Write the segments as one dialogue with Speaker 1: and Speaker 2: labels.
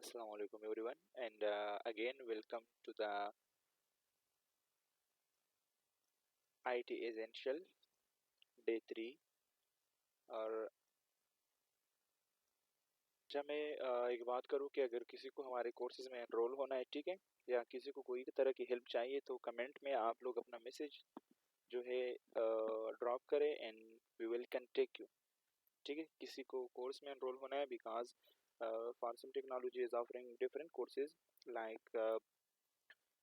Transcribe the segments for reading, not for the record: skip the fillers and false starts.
Speaker 1: Assalamu alaikum everyone, and again welcome to the IT Essential Day 3। और जब मैं एक बात करूँ कि अगर किसी को हमारे कोर्सेज में एनरोल होना है, ठीक है, या किसी को कोई तरह की हेल्प चाहिए तो कमेंट में आप लोग अपना मैसेज जो है ड्रॉप करें and we will contact you. ठीक है, किसी को कोर्स में एनरोल होना है because Farsam technology is offering different courses like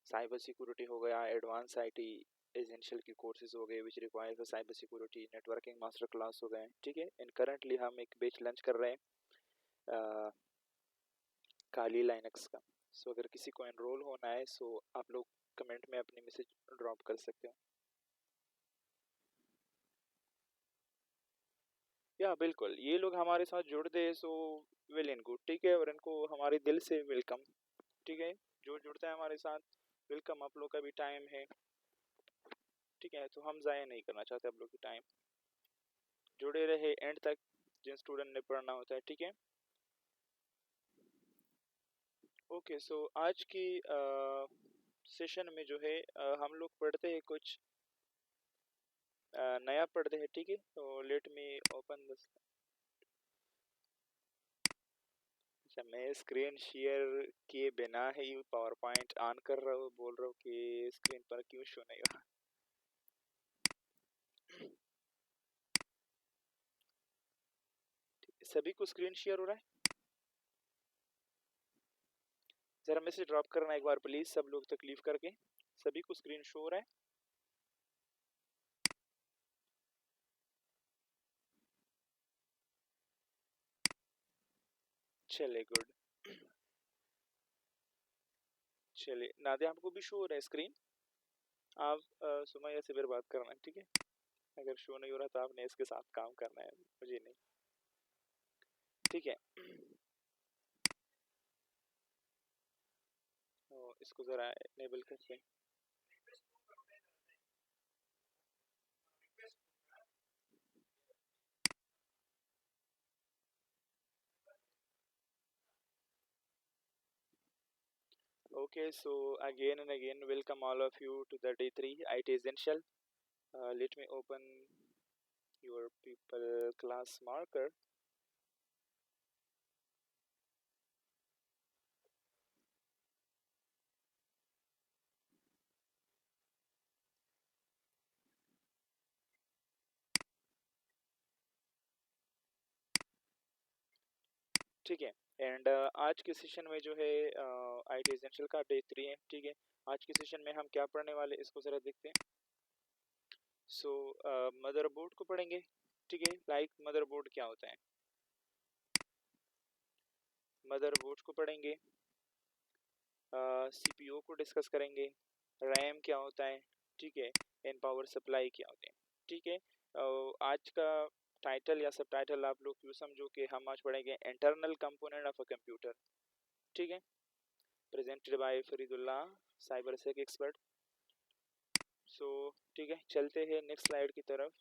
Speaker 1: cyber security हो गया, एडवांस आईटी एसेंशियल की कोर्सेज हो गए which require for cyber security, networking master class हो गए। ठीक है, एंड करंटली हम एक बैच लंच कर रहे हैं काली लाइनक्स का। सो अगर किसी को एनरोल होना है सो आप लोग कमेंट में अपनी मैसेज ड्रॉप कर सकते हो। या बिल्कुल, ये लोग हमारे साथ जुड़ दे सो वेल एंड गुड। ठीक है, और इनको हमारे दिल से वेलकम। ठीक है, जो जुड़ता है हमारे साथ वेलकम। आप लोग का भी टाइम है, ठीक है, तो हम ज़ाया नहीं करना चाहते आप लोग की टाइम। जुड़े रहे एंड तक, जिन स्टूडेंट ने पढ़ना होता है। ठीक है, ओके। सो आज की सेशन में जो है हम लोग पढ़ते हैं कुछ नया पढ़ते हैं। ठीक है, तो लेट मी ओपन दिस। अच्छा, मैं स्क्रीन शेयर किए बिना ही पावर पॉइंट ऑन कर रहा हूँ, बोल रहा हूँ कि स्क्रीन पर क्यों शो नहीं हो रहा। सभी को स्क्रीन शेयर हो रहा है? जरा मैसेज ड्रॉप करना एक बार प्लीज, सब लोग तकलीफ करके। सभी को स्क्रीन शो हो रहा है? चले गुड। चलिए नादिया, आपको भी शो हो रहा है स्क्रीन? आप सुमैया से फिर बात करना, ठीक है। अगर शो नहीं हो रहा तो आपने इसके साथ काम करना है, मुझे नहीं। ठीक है, तो इसको ज़रा इनेबल करते हैं। Okay, so again and again, welcome all of you to the day 3 IT Essential. Let me open your people class marker. ठीक है, एंड आज के सेशन में जो है IT Essential का डे 3 है। ठीक है, आज के सेशन में हम क्या पढ़ने वाले इसको ज़रा देखते हैं। सो मदरबोर्ड को पढ़ेंगे। ठीक है, लाइक मदरबोर्ड क्या होता है, मदरबोर्ड को पढ़ेंगे। सीपीयू को डिस्कस करेंगे। रैम क्या होता है, ठीक है, एंड पावर सप्लाई क्या होते हैं। ठीक है, आज का टाइटल या सब टाइटल आप लोग क्यों समझो कि हम आज पढ़ेंगे internal component of a computer. ठीक है, presented by Faridullah, cyber sec expert. So ठीक है, चलते हैं नेक्स्ट स्लाइड की तरफ।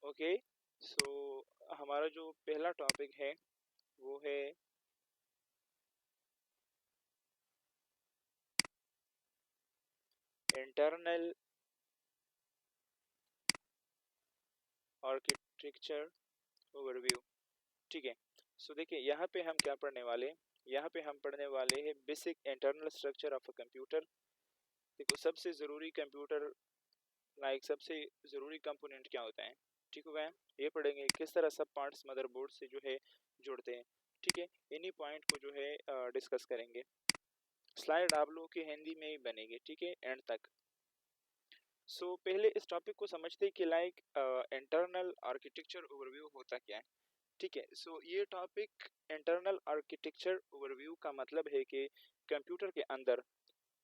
Speaker 1: ओके, सो हमारा जो पहला टॉपिक है वो है इंटरनल आर्किटेक्चर ओवरव्यू। ठीक है, सो देखिए यहाँ पे हम क्या पढ़ने वाले हैं। यहाँ पे हम पढ़ने वाले हैं basic internal structure of a computer. देखो, सबसे ज़रूरी कंप्यूटर लाइक सबसे ज़रूरी कंपोनेंट क्या होता है। ठीक हो गया, ये पढ़ेंगे किस तरह सब पार्ट्स मदरबोर्ड से जो है जुड़ते हैं। ठीक है, इन्हीं पॉइंट को जो है डिस्कस करेंगे। स्लाइड आप लोगों की हिंदी में ही बनेगी, ठीक है, एंड तक। सो पहले इस टॉपिक को समझते हैं कि लाइक इंटरनल आर्किटेक्चर ओवरव्यू होता क्या है। ठीक है, सो ये टॉपिक इंटरनल आर्किटेक्चर ओवरव्यू का मतलब है कि कंप्यूटर के अंदर,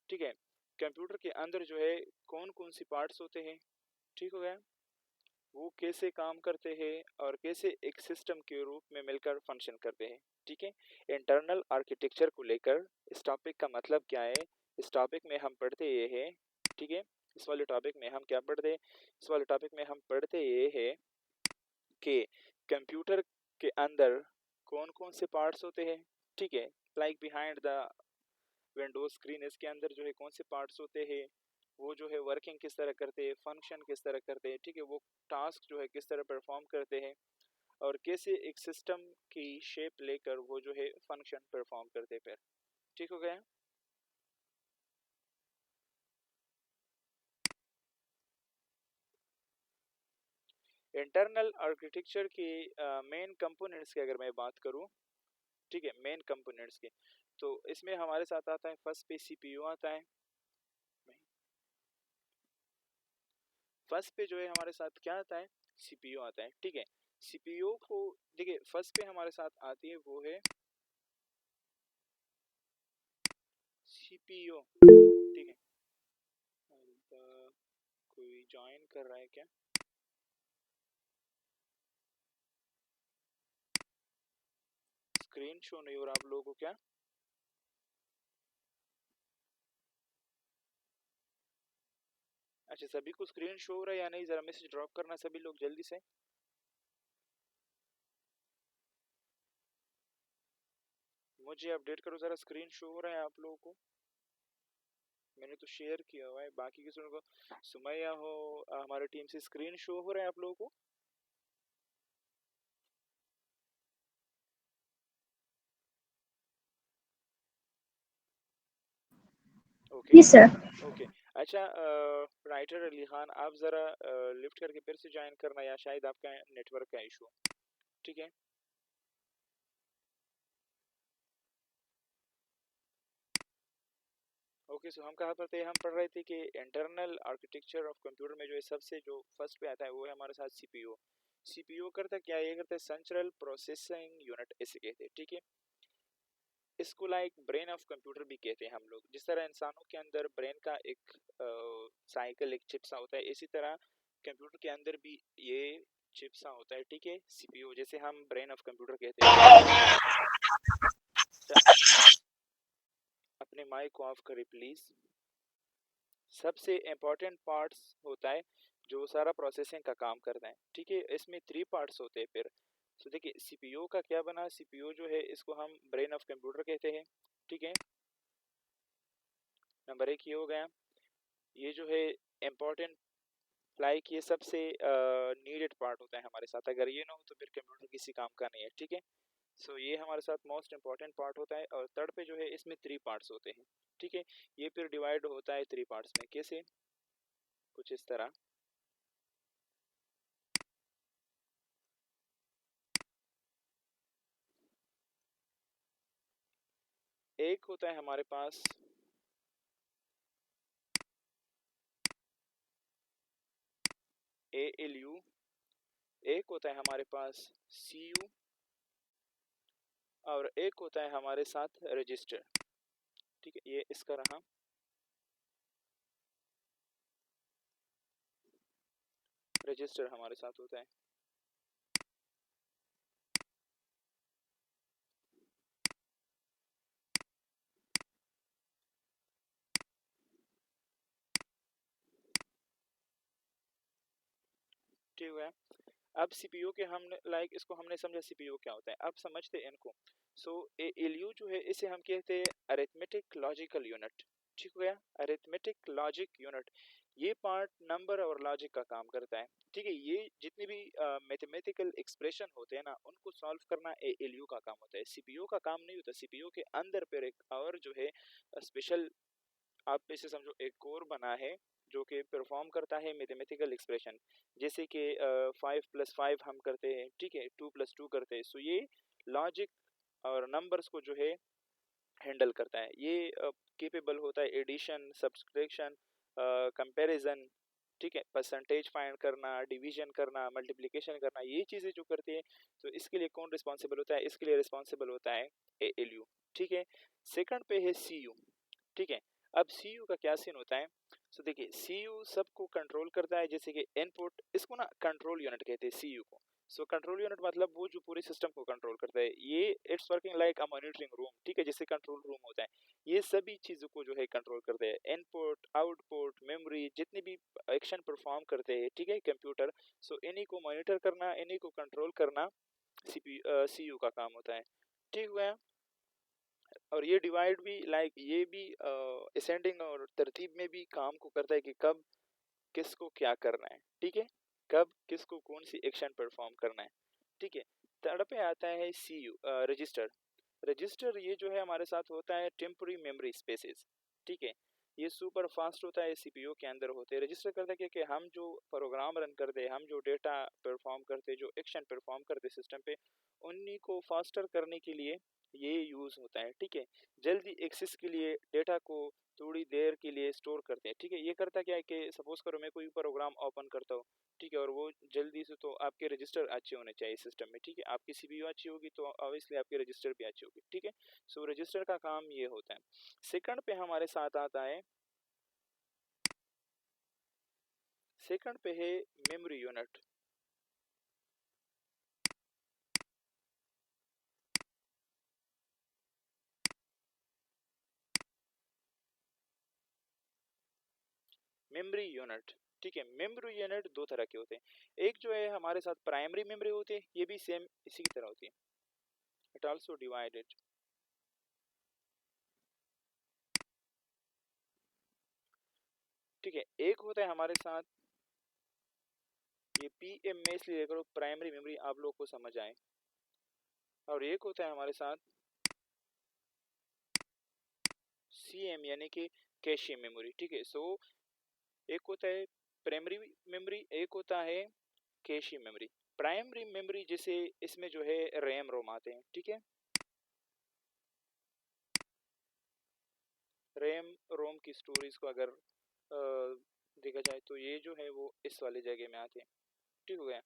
Speaker 1: ठीक है, कंप्यूटर के अंदर जो है कौन कौन सी पार्ट्स होते हैं। ठीक हो गया, वो कैसे काम करते हैं और कैसे एक सिस्टम के रूप में मिलकर फंक्शन करते हैं। ठीक है, इंटरनल आर्किटेक्चर को लेकर इस टॉपिक का मतलब क्या है, इस टॉपिक में हम पढ़ते ये हैं। ठीक है, इस वाले टॉपिक में हम क्या पढ़ते हैं? इस वाले टॉपिक में हम पढ़ते ये है कि कंप्यूटर के अंदर कौन कौन से पार्ट्स होते हैं, ठीक है, like behind the Windows screen, इसके अंदर जो है कौन से पार्ट्स होते हैं, वो जो है वर्किंग किस तरह करते हैं, फंक्शन किस तरह करते हैं, ठीक है, वो टास्क जो है किस तरह परफॉर्म करते हैं, और कैसे एक सिस्टम की शेप लेकर वो जो है फंक्शन परफॉर्म करते हैं। फिर ठीक हो गया? इंटरनल आर्किटेक्चर की मेन कंपोनेंट्स की अगर मैं बात करूं, ठीक है, मेन कंपोनेंट्स की, तो इसमें हमारे साथ आता है फर्स्ट पे सीपीयू आता है। फर्स्ट पे जो है हमारे साथ क्या आता है? सीपीयू आता है, ठीक है। सीपीयू को देखिए, फर्स्ट पे हमारे साथ आती है वो है सीपीयू, ठीक है। कोई ज्वाइन कर रहा है क्या? स्क्रीन शो नहीं हो रहा आप लोगों को क्या? अच्छा, सभी को स्क्रीन शो हो रहा है या नहीं? जरा मैसेज ड्रॉप करना सभी लोग जल्दी से। मुझे अपडेट करो जरा, स्क्रीन शो हो रहा है आप लोगों को? मैंने तो शेयर किया हुआ है, बाकी किसी को, सुमैया हो, हमारे टीम से स्क्रीन शो हो रहा है आप लोगों को? ओके।
Speaker 2: जी सर।
Speaker 1: ओके। अच्छा, राइटर अली खान, आप जरा लिफ्ट करके फिर से ज्वाइन करना, या शायद आपका नेटवर्क का इशू, ठीक है। ओके, सो हम कहाँ पर थे? हम पढ़ रहे थे कि इंटरनल आर्किटेक्चर ऑफ कंप्यूटर में जो है सबसे जो फर्स्ट पे आता है वो है हमारे साथ सीपीयू। सीपीयू करता क्या है? ये करता है सेंट्रल प्रोसेसिंग यूनिट, इसे कहते हैं, ठीक है। इसको लाइक ब्रेन ऑफ कंप्यूटर भी कहते हैं हम लोग। जिस तरह इंसानों के अंदर ब्रेन का एक साइकिल, एक चिप सा होता है, इसी तरह कंप्यूटर के अंदर भी ये चिप सा होता है, ठीक है, सीपीयू, जैसे हम ब्रेन ऑफ कंप्यूटर कहते हैं। अपने माइक को ऑफ करें प्लीज। सबसे इम्पोर्टेंट पार्ट्स होता है जो सारा प्रोसेसिंग का काम करता है, ठीक है। इसमें थ्री पार्ट्स होते हैं फिर। तो देखिए, सीपीयू का क्या बना? सीपीयू जो है इसको हम ब्रेन ऑफ कंप्यूटर कहते हैं, ठीक है। नंबर एक ये हो गया। ये जो है इम्पोर्टेंट, लाइक ये सबसे नीडेड पार्ट होता है हमारे साथ। अगर ये ना हो तो फिर कंप्यूटर किसी काम का नहीं है, ठीक है। सो ये हमारे साथ मोस्ट इम्पोर्टेंट पार्ट होता है। और थर्ड पे जो है इसमें थ्री पार्ट्स होते हैं, ठीक है। ये फिर डिवाइड होता है थ्री पार्ट्स में, कैसे? कुछ इस तरह। एक होता है हमारे पास ALU, एक होता है हमारे पास CU, और एक होता है हमारे साथ रजिस्टर, ठीक है। ये इसका रहा। रजिस्टर हमारे साथ होता है। ठीक है। अब सीपीयू के हमने लाइक इसको हमने समझा सीपीयू क्या होता है, अब समझते हैं इनको। सो एलयू जो है इसे हम कहते हैं अरिथमेटिक लॉजिकल यूनिट, ठीक हो गया। अरिथमेटिक लॉजिक यूनिट, ये पार्ट नंबर और लॉजिक का काम करता है, ठीक है। ये जितने भी मैथमेटिकल एक्सप्रेशन होते हैं ना, उनको सॉल्व करना एलयू का काम होता है, सीपीयू का काम नहीं होता। सीपीयू के अंदर पर एक और जो है स्पेशल, आप इसे समझो एक कोर बना है जो कि परफॉर्म करता है मैथमेटिकल एक्सप्रेशन, जैसे कि 5+5 हम करते हैं, ठीक है, 2+2 करते हैं। सो ये लॉजिक और नंबर्स को जो है हैंडल करता है। ये केपेबल होता है एडिशन, सब्सट्रैक्शन, कंपैरिजन, ठीक है, परसेंटेज फाइंड करना, डिवीजन करना, मल्टीप्लिकेशन करना, ये चीज़ें जो करती है। तो इसके लिए कौन रिस्पॉन्सिबल होता है? इसके लिए रिस्पॉन्सिबल होता है एएलयू, ठीक है। सेकंड पे है सीयू, ठीक है। अब सीयू का क्या सीन होता है? सो देखिए, सीयू सबको कंट्रोल करता है, जैसे कि इनपुट, इसको ना कंट्रोल यूनिट कहते हैं सीयू को। सो कंट्रोल यूनिट मतलब वो जो पूरे सिस्टम को कंट्रोल करता है, ये it's working like a monitoring room, ठीक है, जैसे कंट्रोल रूम होता है, ये सभी चीज़ों को जो है कंट्रोल करते हैं, इनपुट आउटपुट मेमोरी जितने भी एक्शन परफॉर्म करते हैं, ठीक है, कंप्यूटर। सो इन्हीं को मॉनिटर करना, इन्हीं को कंट्रोल करना सीयू का काम होता है, ठीक हुआ। और ये डिवाइड भी लाइक ये भी असेंडिंग और तरतीब में भी काम को करता है कि कब किसको क्या करना है, ठीक है, कब किसको कौन सी एक्शन परफॉर्म करना है, ठीक है। थर्ड पे आता है सीयू रजिस्टर। रजिस्टर ये जो है हमारे साथ होता है टेम्पररी मेमोरी स्पेसेस, ठीक है, ये सुपर फास्ट होता है, सीपीयू के अंदर होते हैं। रजिस्टर करता है कि हम जो प्रोग्राम रन करते हैं, हम जो डेटा परफॉर्म करते हैं, जो एक्शन परफॉर्म करते हैं सिस्टम पे, उन्हीं को फास्टर करने के लिए ये यूज होता है, ठीक है। जल्दी एक्सेस के लिए डेटा को थोड़ी देर के लिए स्टोर करते हैं, ठीक है। ये करता क्या है कि सपोज करो मैं कोई प्रोग्राम ओपन करता हूँ, ठीक है, और वो जल्दी से, तो आपके रजिस्टर अच्छे होने चाहिए सिस्टम में, ठीक है, आपकी सीपीयू अच्छी होगी तो ऑब्वियसली आपके रजिस्टर भी अच्छी होगी, ठीक है। सो रजिस्टर का काम ये होता है। सेकंड पे हमारे साथ आता है, सेकंड पे है मेमोरी यूनिट। मेमोरी यूनिट, ठीक है, मेमोरी यूनिट दो तरह के होते हैं। एक जो है हमारे साथ प्राइमरी मेमोरी होती है, ये भी सेम इसी की तरह होती है, इट आल्सो डिवाइडेड, ठीक है। एक होता है हमारे साथ, ये पीएम में इसलिए करो प्राइमरी मेमोरी आप लोग को समझ आए, और एक होता है हमारे साथ सीएम यानी कि कैशे मेमोरी, ठीक है। सो एक होता है प्राइमरी मेमोरी, एक होता है कैशे मेमोरी। प्राइमरी मेमोरी जैसे इसमें जो है रैम रोम आते हैं, ठीक है, रैम रोम की स्टोरेज को अगर देखा जाए तो ये जो है वो इस वाली जगह में आते हैं, ठीक हो गया।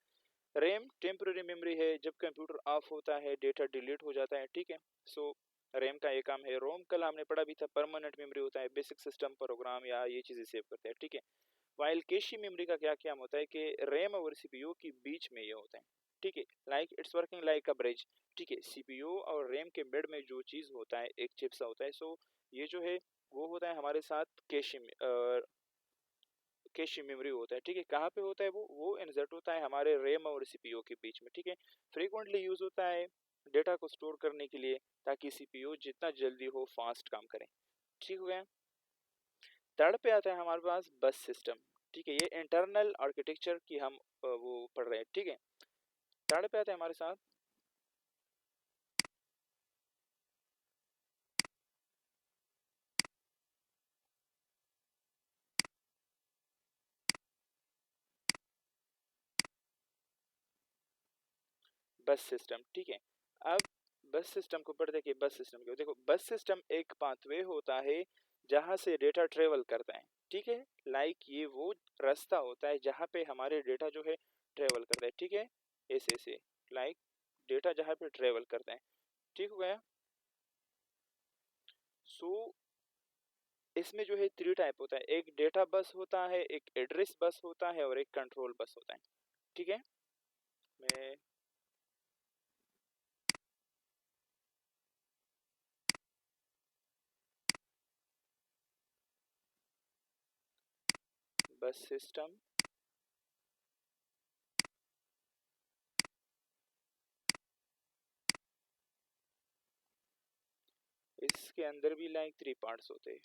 Speaker 1: रैम टेम्पररी मेमोरी है, जब कंप्यूटर ऑफ होता है डेटा डिलीट हो जाता है, ठीक है। सो रैम का ये काम है। रोम कल हमने पढ़ा भी था, परमानेंट मेमोरी होता है, बेसिक सिस्टम प्रोग्राम या ये चीजें सेव करते हैं, ठीक है। वाइल कैशी मेमोरी का क्या क्या होता है कि रैम और सीपीयू के बीच में ये होता है, ठीक है, like it's working like a bridge, ठीक है। सीपीयू और रैम के मिड में जो चीज होता है एक चिप सा होता है, सो ये जो है वो होता है हमारे साथ कैशी कैश मेमोरी होता है, ठीक है। कहाँ पे होता है वो इंसर्ट होता है हमारे रैम और सीपीयू के बीच में, ठीक है। फ्रीक्वेंटली यूज होता है डेटा को स्टोर करने के लिए, ताकि सीपीयू जितना जल्दी हो फास्ट काम करे, ठीक हो गया। थर्ड पे आता है हमारे पास बस सिस्टम, ठीक है, ये इंटरनल आर्किटेक्चर की हम वो पढ़ रहे हैं, ठीक है। थर्ड पे आता है हमारे साथ बस सिस्टम, ठीक है। अब बस सिस्टम को पढ़ते कि बस सिस्टम क्यों, देखो बस सिस्टम एक पाथवे होता है जहां से डेटा ट्रेवल करता है, ठीक है, लाइक ये वो रास्ता होता है जहां पे हमारे डेटा जो है ट्रेवल करता है, ठीक है, ऐसे ऐसे लाइक डेटा जहां पे ट्रेवल करता है, ठीक हो गया। सो इसमें जो है थ्री टाइप होता है, एक डेटा बस होता है, एक एड्रेस बस होता है, और एक कंट्रोल बस होता है, ठीक है। मैं बस सिस्टम, इसके अंदर भी लाइक थ्री पार्ट्स होते हैं।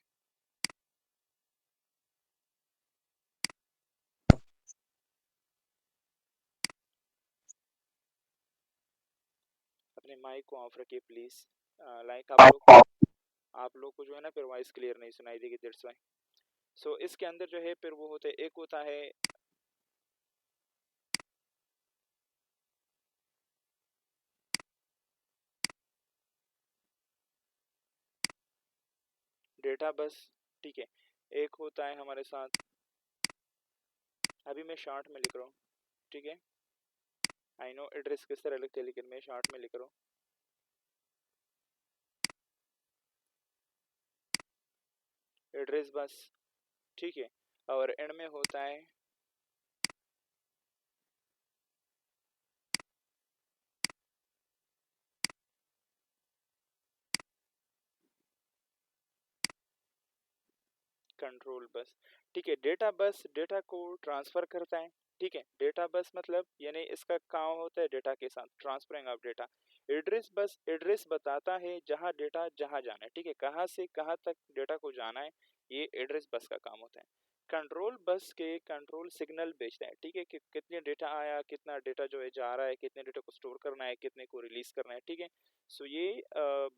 Speaker 1: अपने माइक को ऑफ रखिए प्लीज, लाइक आप लोग को जो है ना फिर वॉइस क्लियर नहीं सुनाई देगी, दैट्स व्हाई। सो इसके अंदर जो है फिर वो होते, एक होता है डेटा बस, ठीक है, एक होता है हमारे साथ, अभी मैं शॉर्ट में लिख रहा हूँ, ठीक है, आई नो एड्रेस किस तरह लिखते हैं लेकिन मैं शॉर्ट में लिख रहा हूँ, एड्रेस बस, ठीक है। और एंड में होता है कंट्रोल बस। ठीक है, डेटा बस डेटा को ट्रांसफर करता है। ठीक है, डेटा बस मतलब यानी इसका काम होता है डेटा के साथ transferring of data. Address bus address बताता है जहाँ डेटा जहाँ जाना है। ठीक है, कहाँ से कहाँ तक डेटा को जाना है, ये एड्रेस बस का काम होता है। कंट्रोल बस के कंट्रोल सिग्नल भेजता है। ठीक है, कि कितने डेटा आया, कितना डेटा जो है जा रहा है, कितने डेटा को स्टोर करना है, कितने को रिलीज करना है। ठीक है, सो ये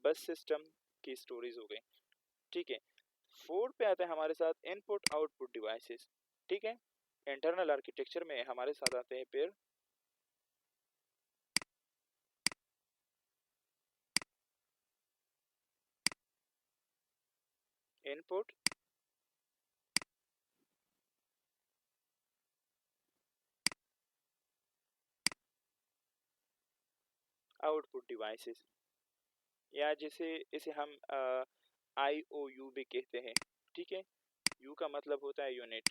Speaker 1: बस सिस्टम की स्टोरीज हो गई। ठीक है, 4 पे आते हैं हमारे साथ इनपुट आउटपुट डिवाइसेस। ठीक है, इंटरनल आर्किटेक्चर में हमारे साथ आते हैं फिर इनपुट आउटपुट डिवाइसेस, या जैसे इसे हम IOU भी कहते हैं। ठीक है, यू का मतलब होता है यूनिट।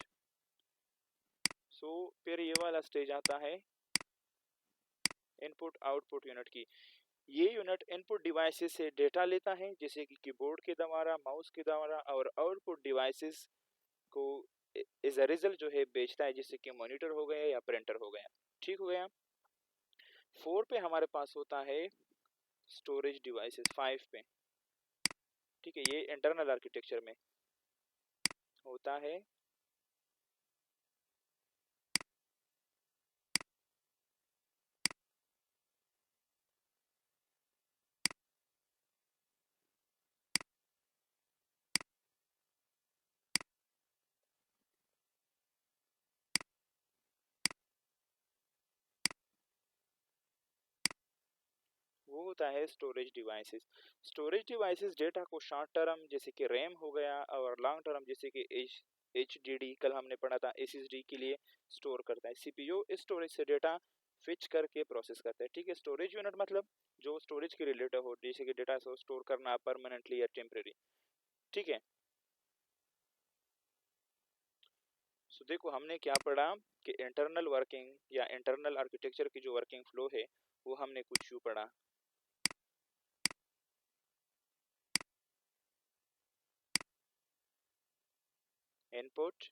Speaker 1: सो फिर ये वाला स्टेज आता है इनपुट आउटपुट यूनिट की। ये यूनिट इनपुट डिवाइसेस से डेटा लेता है, जैसे कि कीबोर्ड के द्वारा, माउस के द्वारा, और आउटपुट डिवाइसेस को एज अ रिजल्ट जो है बेचता है, जैसे कि मॉनिटर हो गया या प्रिंटर हो गया। ठीक हो गया। 4 पे हमारे पास होता है स्टोरेज डिवाइसेस। 5 पे, ठीक है, ये इंटरनल आर्किटेक्चर में होता है वो होता है storage devices. Storage devices data को शॉर्ट टर्म जैसे कि रैम हो गया, और लॉन्ग टर्म जैसे कि HDD कल हमने पढ़ा था SSD के लिए स्टोर करता है। CPU इस स्टोरेज से डेटा फिच करके प्रोसेस करता है। ठीक है, स्टोरेज यूनिट मतलब जो स्टोरेज के रिलेटेड हो, जैसे कि डेटा को स्टोर करना परमानेंटली या टेम्परेरी। ठीक है, सो देखो हमने क्या पढ़ा कि इंटरनल वर्किंग या इंटरनल आर्किटेक्चर की जो वर्किंग फ्लो है वो हमने कुछ यूँ पढ़ा। Input,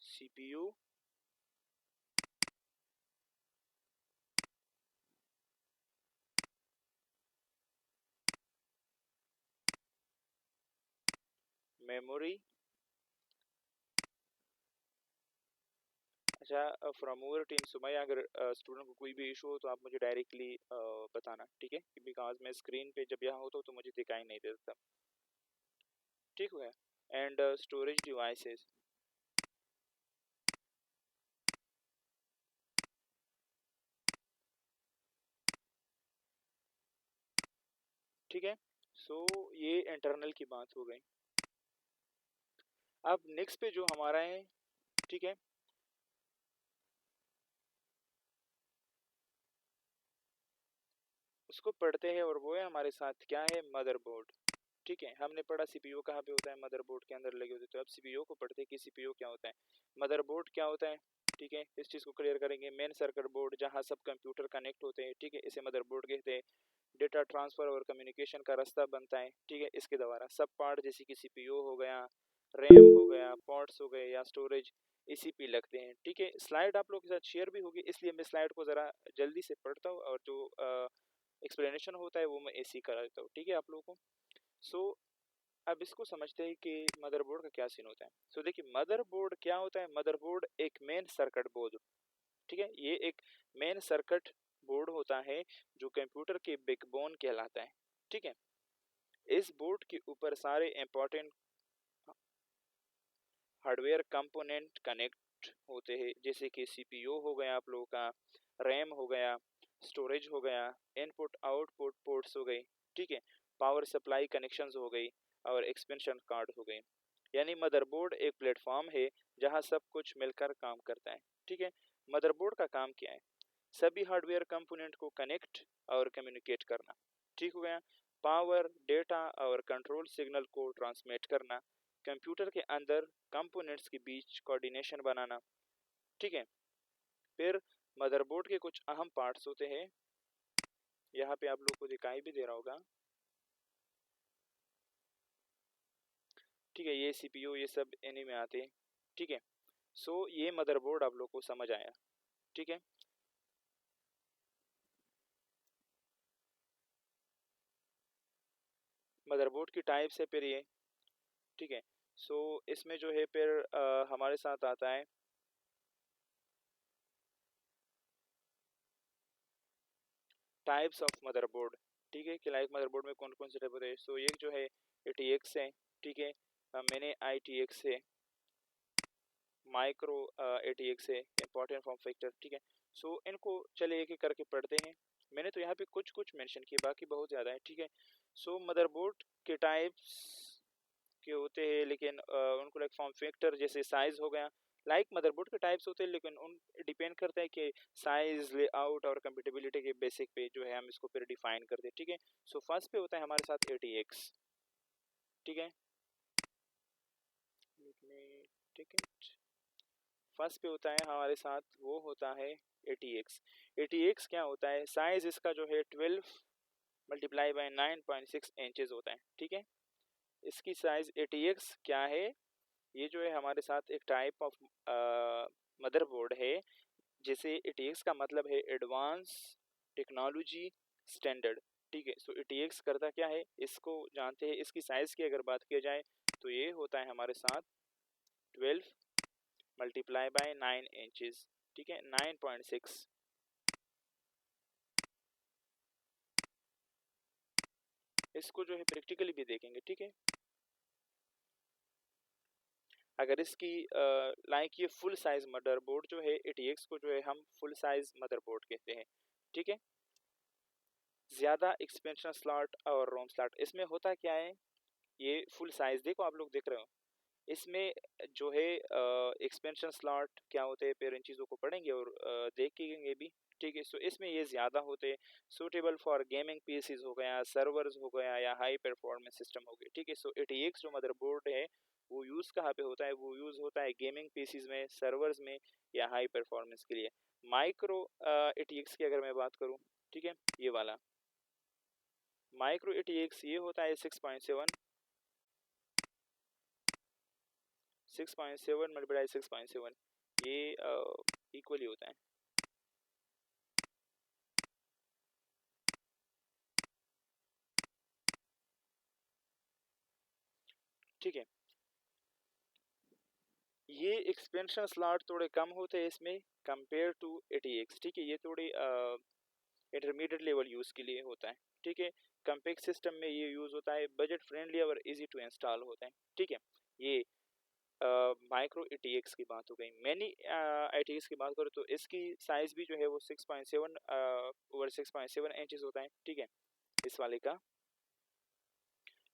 Speaker 1: CPU, memory. अच्छा, फ्रॉम ओवर टीम सुमैया, अगर स्टूडेंट को कोई भी इशू हो तो आप मुझे डायरेक्टली बताना। ठीक है, बिकॉज मैं स्क्रीन पे जब यहाँ होता हूँ तो मुझे दिखाई नहीं देता। ठीक है, एंड स्टोरेज डिवाइसेस। ठीक है, सो ये इंटरनल की बात हो गई। अब नेक्स्ट पे जो हमारा है, ठीक है, उसको पढ़ते हैं, और वो है हमारे साथ क्या है, मदरबोर्ड। ठीक है, हमने पढ़ा सीपीयू कहाँ पे होता है, मदरबोर्ड के अंदर लगे होते हैं। तो अब सीपीयू को पढ़ते हैं कि सीपीयू क्या होता है, मदरबोर्ड क्या होता है। ठीक है, इस चीज़ को क्लियर करेंगे। मेन सर्किट बोर्ड जहाँ सब कंप्यूटर कनेक्ट होते हैं, ठीक है, इसे मदरबोर्ड कहते हैं। डेटा ट्रांसफर और कम्युनिकेशन का रास्ता बनता है, ठीक है, इसके द्वारा। सब पार्ट जैसे कि सीपीयू हो गया, रैम हो गया, पोर्ट्स हो गए या स्टोरेज, इसी पे लगते हैं। ठीक है, स्लाइड आप लोगों के साथ शेयर भी होगी, इसलिए मैं स्लाइड को ज़रा जल्दी से पढ़ता हूँ, और जो एक्सप्लेनेशन होता है वो मैं ऐसे ही करा देता हूँ। ठीक है आप लोगों को। सो अब इसको समझते हैं कि मदरबोर्ड का क्या सीन होता है। सो देखिए, मदरबोर्ड क्या होता है। मदरबोर्ड एक मेन सर्किट बोर्ड, ठीक है, ये एक मेन सर्किट बोर्ड होता है जो कंप्यूटर के बैकबोन कहलाता है। ठीक है, इस बोर्ड के ऊपर सारे इंपॉर्टेंट हार्डवेयर कंपोनेंट कनेक्ट होते हैं, जैसे कि सीपीयू हो गया आप लोगों का, रैम हो गया, स्टोरेज हो गया, इनपुट आउटपुट पोर्ट्स हो गई। ठीक है, पावर सप्लाई कनेक्शंस हो गई, और एक्सपेंशन कार्ड हो गई। यानी मदरबोर्ड एक प्लेटफॉर्म है जहां सब कुछ मिलकर काम करता है। ठीक है, मदरबोर्ड का काम क्या है, सभी हार्डवेयर कंपोनेंट को कनेक्ट और कम्युनिकेट करना। ठीक हो गया, पावर, डेटा और कंट्रोल सिग्नल को ट्रांसमिट करना, कंप्यूटर के अंदर कंपोनेंट्स के बीच कोऑर्डिनेशन बनाना। ठीक है, फिर मदरबोर्ड के कुछ अहम पार्ट्स होते हैं, यहाँ पे आप लोग को दिखाई भी दे रहा होगा। ठीक है, ये CPU ये सब इन्हीं में आते हैं। ठीक है, सो ये मदरबोर्ड आप लोग को समझ आया। ठीक है, मदरबोर्ड की टाइप्स है फिर ये। ठीक है, सो इसमें जो है फिर हमारे साथ आता है टाइप्स ऑफ मदरबोर्ड। ठीक है, कि लाइक मदरबोर्ड में कौन कौन से टाइप होते हैं। सो एक जो है ATX है। ठीक है, मैंने ITX है, माइक्रो ATX है, इंपॉर्टेंट फॉर्म फैक्टर। ठीक है, सो इनको चले एक एक करके पढ़ते हैं। मैंने तो यहाँ पे कुछ कुछ मेंशन किए, बाकी बहुत ज़्यादा है। ठीक है, सो मदरबोर्ड के टाइप्स के होते हैं, लेकिन उनको लाइक फॉर्म फैक्टर जैसे साइज हो गया, लाइक मदरबोर्ड के टाइप्स होते हैं, लेकिन उन डिपेंड करता है कि साइज, लेआउट और कंपेटिबिलिटी के बेसिक पे जो है हम इसको फिर डिफाइन करते हैं। ठीक है, सो फर्स्ट पे होता है हमारे साथ ATX। ठीक है, ठीक है, फर्स्ट पे होता है हमारे साथ वो होता है ATX। ATX क्या होता है, साइज इसका जो है 12 मल्टीप्लाई बाय 9.6 इंचेस होता है। ठीक है, इसकी साइज ATX क्या है, ये जो है हमारे साथ एक टाइप ऑफ मदरबोर्ड है। जैसे ATX का मतलब है एडवांस टेक्नोलॉजी स्टैंडर्ड। ठीक है, सो ATX करता क्या है, इसको जानते हैं। इसकी साइज की अगर बात की जाए तो ये होता है हमारे साथ 12 मल्टीप्लाई बाय 9 इंचेस। ठीक है, 9.6। इसको जो है प्रैक्टिकली भी देखेंगे। ठीक है, अगर इसकी लाइक ये फुल साइज मदरबोर्ड जो है ATX को जो है हम फुल साइज मदरबोर्ड कहते हैं। ठीक है, ज़्यादा एक्सपेंशन स्लॉट और रोम स्लॉट इसमें होता क्या है, ये फुल साइज देखो आप लोग देख रहे हो, इसमें जो है एक्सपेंशन स्लॉट क्या होते हैं, फिर इन चीज़ों को पढ़ेंगे और देखेंगे भी। ठीक है, सो इसमें ये ज़्यादा होते हैं, सूटेबल फॉर गेमिंग पीसीज हो गया, सर्वर्स हो गया, या हाई परफॉर्मेंस सिस्टम हो गए। ठीक है, सो ATX जो मदरबोर्ड है वो यूज़ कहाँ पे होता है, वो यूज़ होता है गेमिंग पीसीज में, सर्वर्स में, या हाई परफॉर्मेंस के लिए। माइक्रो ATX की अगर मैं बात करूँ, ठीक है, ये वाला माइक्रो ATX ये होता है 6.7, 6.7 मल्टीप्लाई 6.7, ये इक्वली होता है। ठीक है, ये एक्सपेंशन स्लॉट थोड़े कम होते हैं इसमें कंपेयर टू ATX। ठीक है, ये थोड़े इंटरमीडिएट लेवल यूज़ के लिए होता है। ठीक है, कम्पैक्ट सिस्टम में ये यूज़ होता है, बजट फ्रेंडली और इजी टू इंस्टॉल होता है। ठीक है, ये माइक्रो ATX की बात हो गई। मैनी ATX की बात करूँ तो इसकी साइज भी जो है वो 6.7 ओवर 6.7 इंचेस होता है। ठीक है, इस वाले का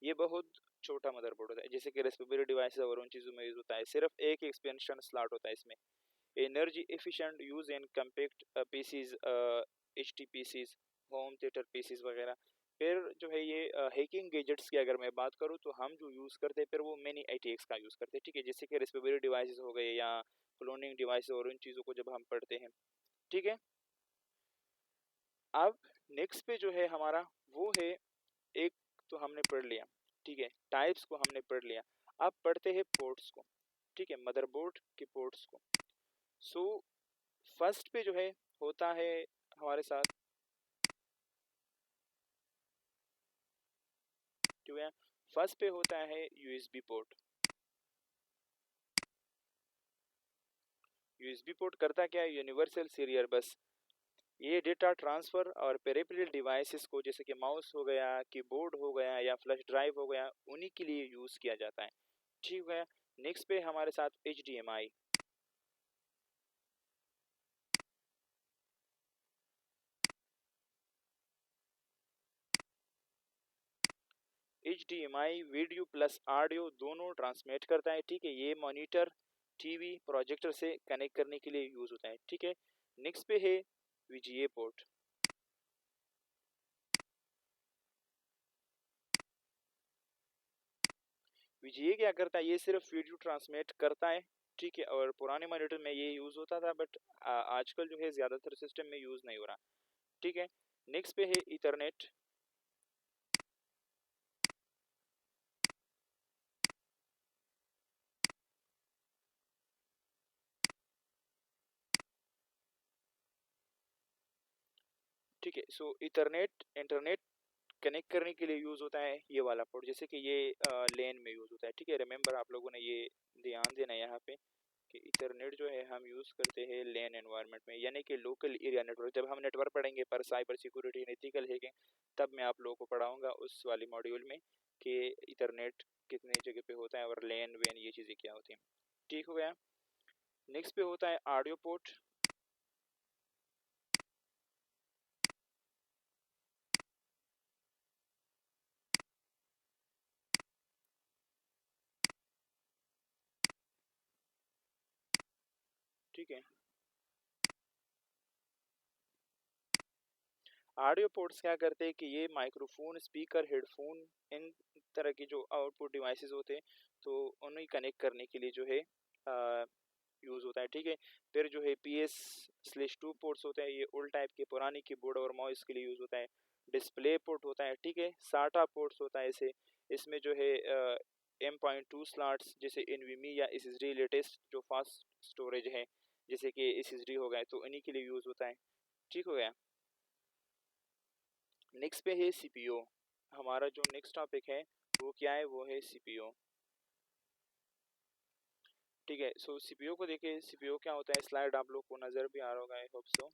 Speaker 1: ये बहुत छोटा मदरबोर्ड होता है, जैसे कि रेस्पिरेटरी डिवाइस और उन चीज़ों में यूज़ होता है। सिर्फ एक एक्सपेंशन स्लॉट होता है इसमें। Energy efficient use in compact PCs, HT PCs, home theatre PCs वगैरह। फिर जो है ये हैकिंग गैजेट्स की अगर मैं बात करूँ तो हम जो यूज़ करते हैं फिर वो मैनी ITX का यूज़ करते हैं। ठीक है, जैसे कि रेस्पिरेटरी डिवाइसेस हो गए या क्लोनिंग डिवाइस और उन चीज़ों को जब हम पढ़ते हैं। ठीक है, अब नेक्स्ट पे जो है हमारा वो है, एक तो हमने पढ़ लिया। ठीक है, टाइप्स को हमने पढ़ लिया। अब पढ़ते हैं पोर्ट्स को। ठीक है, मदरबोर्ड के पोर्ट्स को। सो फर्स्ट पे जो है होता है हमारे साथ जो है, फर्स्ट पे होता है USB पोर्ट। USB पोर्ट करता क्या है, यूनिवर्सल सीरियल बस। ये डेटा ट्रांसफर और पेरिफेरल डिवाइसेस को, जैसे कि माउस हो गया, कीबोर्ड हो गया, या फ्लैश ड्राइव हो गया, उन्हीं के लिए यूज़ किया जाता है। ठीक है, नेक्स्ट पे हमारे साथ HDMI। HDMI video plus audio दोनों ट्रांसमिट करता है। ठीक है, ये मॉनिटर, टीवी, प्रोजेक्टर से कनेक्ट करने के लिए यूज़ होता है। ठीक है, नेक्स्ट पे है VGA पोर्ट। VGA क्या करता है, ये सिर्फ वीडियो ट्रांसमिट करता है। ठीक है, और पुराने मॉनिटर में ये यूज़ होता था, बट आजकल जो है ज़्यादातर सिस्टम में यूज़ नहीं हो रहा। ठीक है, नेक्स्ट पे है इथरनेट। ठीक है। सो इथरनेट इंटरनेट कनेक्ट करने के लिए यूज होता है ये वाला पोर्ट, जैसे कि ये लेन में यूज होता है। ठीक है, रिमेंबर आप लोगों ने ये ध्यान देना है यहाँ पे कि इथरनेट जो है हम यूज करते हैं लेन एनवायरनमेंट में, यानी कि लोकल एरिया नेटवर्क। जब हम नेटवर्क पढ़ेंगे पर साइबर सिक्योरिटी एथिकल हैकिंग, तब मैं आप लोगों को पढ़ाऊंगा उस वाली मॉड्यूल में कि इथरनेट कितनी जगह पे होता है और लेन वेन ये चीज़ें क्या होती हैं। ठीक हो गया। नेक्स्ट पे होता है ऑडियो पोर्ट। ठीक है, ऑडियो पोर्ट्स क्या करते हैं कि ये माइक्रोफोन, स्पीकर, हेडफोन, इन तरह की जो आउटपुट डिवाइसेस होते हैं तो उन्हें कनेक्ट करने के लिए जो है यूज़ होता है। ठीक है, फिर जो है PS/2 पोर्ट्स होते हैं, ये ओल्ड टाइप के पुरानी कीबोर्ड और माउस के लिए यूज़ होता है। डिस्प्ले पोर्ट होता है। ठीक है, साटा पोर्ट्स होता है इसे, इसमें जो है M.2 स्लॉट्स जैसे NVMe या SSD लेटेस्ट जो फास्ट स्टोरेज है जैसे कि SSD हो गए तो इन्हीं के लिए यूज़ होता है। ठीक हो गया। नेक्स्ट पे है सीपीयू। हमारा जो नेक्स्ट टॉपिक है वो क्या है, वो है सीपीयू। ठीक है, सो सीपीयू को देखिए, सीपीयू क्या होता है, स्लाइड आप लोग को नज़र भी आ रहा होगा, I hope so.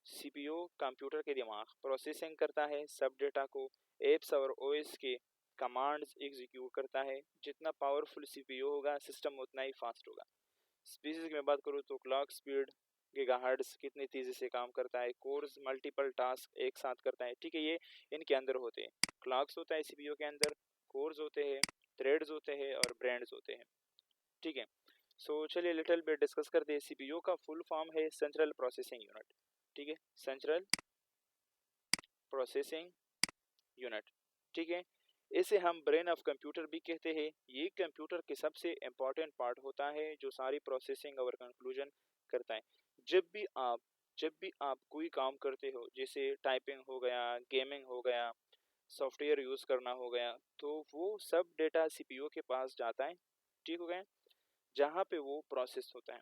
Speaker 1: CPU computer के दिमाग प्रोसेसिंग करता है, सब डेटा को एप्स और ओएस के कमांड्स एग्जीक्यूट करता है। जितना पावरफुल सीपीयू होगा सिस्टम उतना ही फास्ट होगा। स्पीसीज की मैं बात करूँ तो क्लॉक स्पीड, गीगाहर्ट्ज कितनी तेज़ी से काम करता है, कोर्स मल्टीपल टास्क एक साथ करता है। ठीक है, ये इनके अंदर होते हैं। क्लॉक्स होता है सीपीयू के अंदर, कोर्स होते हैं, थ्रेड्स होते हैं और ब्रांड्स होते हैं। ठीक है, सो चलिए लिटिल बिट डिस्कस करते हैं। सीपीयू का फुल फॉर्म है सेंट्रल प्रोसेसिंग यूनिट। ठीक है, सेंट्रल प्रोसेसिंग यूनिट। ठीक है, इसे हम ब्रेन ऑफ कंप्यूटर भी कहते हैं। ये कंप्यूटर के सबसे इम्पोर्टेंट पार्ट होता है जो सारी प्रोसेसिंग और कंक्लूजन करता है। जब भी आप जब भी आप कोई काम करते हो, जैसे टाइपिंग हो गया, गेमिंग हो गया, सॉफ्टवेयर यूज़ करना हो गया, तो वो सब डेटा सीपीयू के पास जाता है। ठीक हो गया, जहाँ पे वो प्रोसेस होता है।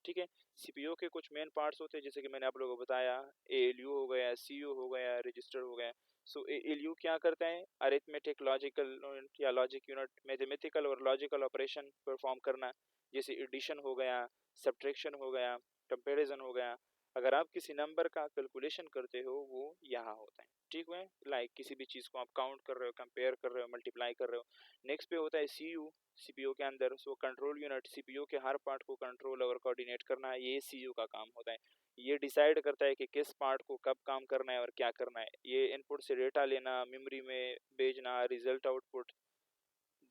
Speaker 1: ठीक है, सीपीयू के कुछ मेन पार्ट्स होते हैं जैसे कि मैंने आप लोगों को बताया, एएलयू हो गया, सीयू हो गया, रजिस्टर हो गया। सो एएलयू क्या करता है, अरिथमेटिक लॉजिकल या लॉजिक यूनिट, मैथमेटिकल और लॉजिकल ऑपरेशन परफॉर्म करना, जैसे एडिशन हो गया, सब्ट्रैक्शन हो गया, कंपैरिजन हो गया। अगर आप किसी नंबर का कैलकुलेशन करते हो वो यहाँ होता है। ठीक है, लाइक किसी भी चीज़ को आप काउंट कर रहे हो, कंपेयर कर रहे हो, मल्टीप्लाई कर रहे हो। नेक्स्ट पे होता है सीयू, सीपीयू के अंदर। सो कंट्रोल यूनिट, सीपीयू के हर पार्ट को कंट्रोल और कोऑर्डिनेट करना, ये सीयू का काम होता है। ये डिसाइड करता है कि किस पार्ट को कब काम करना है और क्या करना है। ये इनपुट से डेटा लेना, मेमोरी में भेजना, रिजल्ट आउटपुट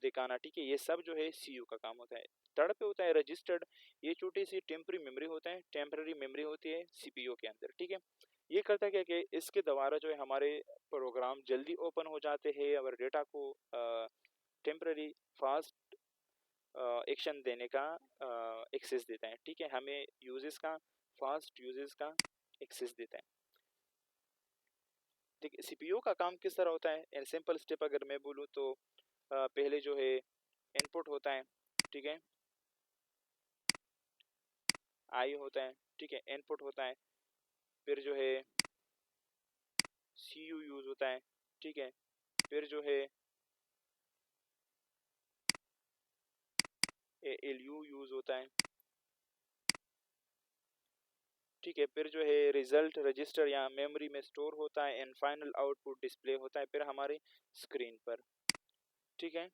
Speaker 1: दिखाना। ठीक है, ये सब जो है सीयू का काम होता है। थर्ड पे होता है रजिस्टर्ड। ये छोटी सी टेम्पररी मेमोरी होता है, टेम्पररी मेमोरी होती है सीपीयू के अंदर। ठीक है, ये करता क्या कि इसके द्वारा जो है हमारे प्रोग्राम जल्दी ओपन हो जाते हैं और डेटा को टेम्पररी फास्ट एक्शन देने का एक्सेस देता है। ठीक है, हमें यूजेस का, फास्ट यूजेस का एक्सेस देता है। ठीक है, सीपीयू का काम किस तरह होता है, इन सिंपल स्टेप अगर मैं बोलूँ तो पहले जो है इनपुट होता है। ठीक है, आई होता है। ठीक है, इनपुट होता है। फिर जो है सी यू यूज होता है। ठीक है, फिर जो है एल यू यूज होता है। ठीक है, फिर जो है रिजल्ट रजिस्टर या मेमोरी में स्टोर होता है एंड फाइनल आउटपुट डिस्प्ले होता है फिर हमारी स्क्रीन पर। ठीक है,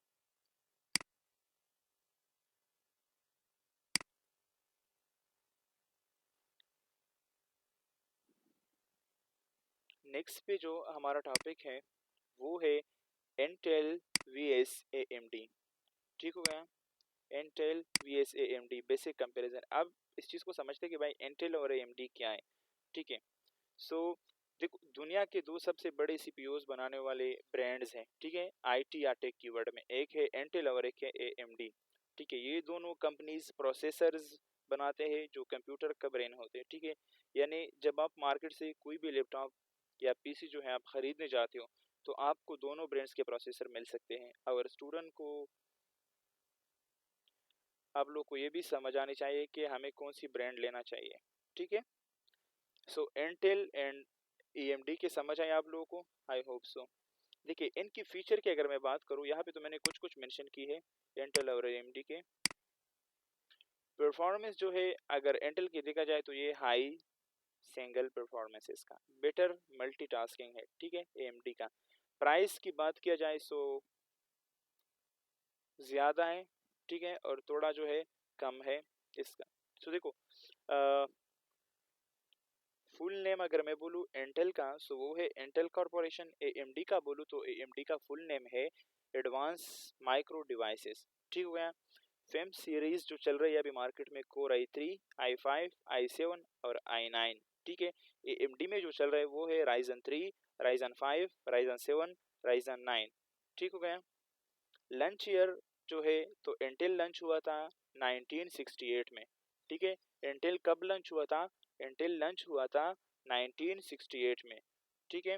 Speaker 1: नेक्स्ट पे जो हमारा टॉपिक है वो है Intel V S A M D. ठीक हो गया, Intel V S A M D basic comparison. अब इस चीज़ को समझते हैं कि भाई इंटेल और ए एम डी क्या है। ठीक है, सो देखो दुनिया के दो सबसे बड़े सीपीयूज बनाने वाले ब्रांड्स हैं। ठीक है, आईटी या टेक कीवर्ड में, एक है इंटेल और एक है एएमडी। ठीक है, ये दोनों कंपनीज प्रोसेसर्स बनाते हैं जो कंप्यूटर का ब्रेन होते हैं। ठीक है, यानी जब आप मार्केट से कोई भी लैपटॉप या पीसी जो है आप खरीदने जाते हो तो आपको दोनों ब्रांड्स के प्रोसेसर मिल सकते हैं। और स्टूडेंट को, आप लोग को ये भी समझ आनी चाहिए कि हमें कौन सी ब्रांड लेना चाहिए। ठीक है, सो इंटेल एंड AMD के समझ आए आप लोगों को? I hope so. देखिए इनकी फीचर की अगर मैं बात करूँ, यहाँ पे तो मैंने कुछ कुछ मेंशन की है इंटेल और AMD के। परफॉर्मेंस जो है अगर इंटेल की देखा जाए तो ये हाई सिंगल परफॉर्मेंस इसका, बेटर मल्टीटास्किंग है, ठीक है AMD का। प्राइस की बात किया जाए सो ज़्यादा है, ठीक है, और थोड़ा जो है कम है इसका। सो देखो फुल नेम अगर मैं बोलूँ इंटेल का सो वो है इंटेल कॉरपोरेशन। AMD का बोलूँ तो AMD का फुल नेम है एडवांस माइक्रो डिवाइसेस, ठीक हो गया। फेम सीरीज जो चल रही है अभी मार्केट में कोर i3, i5, i7 और i9, ठीक है। AMD में जो चल रहा है वो है राइजन 3, राइजन 5, राइजन 7, राइजन 9, ठीक हो गया। लंच ईयर जो है तो इंटेल लंच हुआ था 1968 में, ठीक है। इंटेल कब लंच हुआ था? इंटेल लंच हुआ था 1968 में, ठीक है।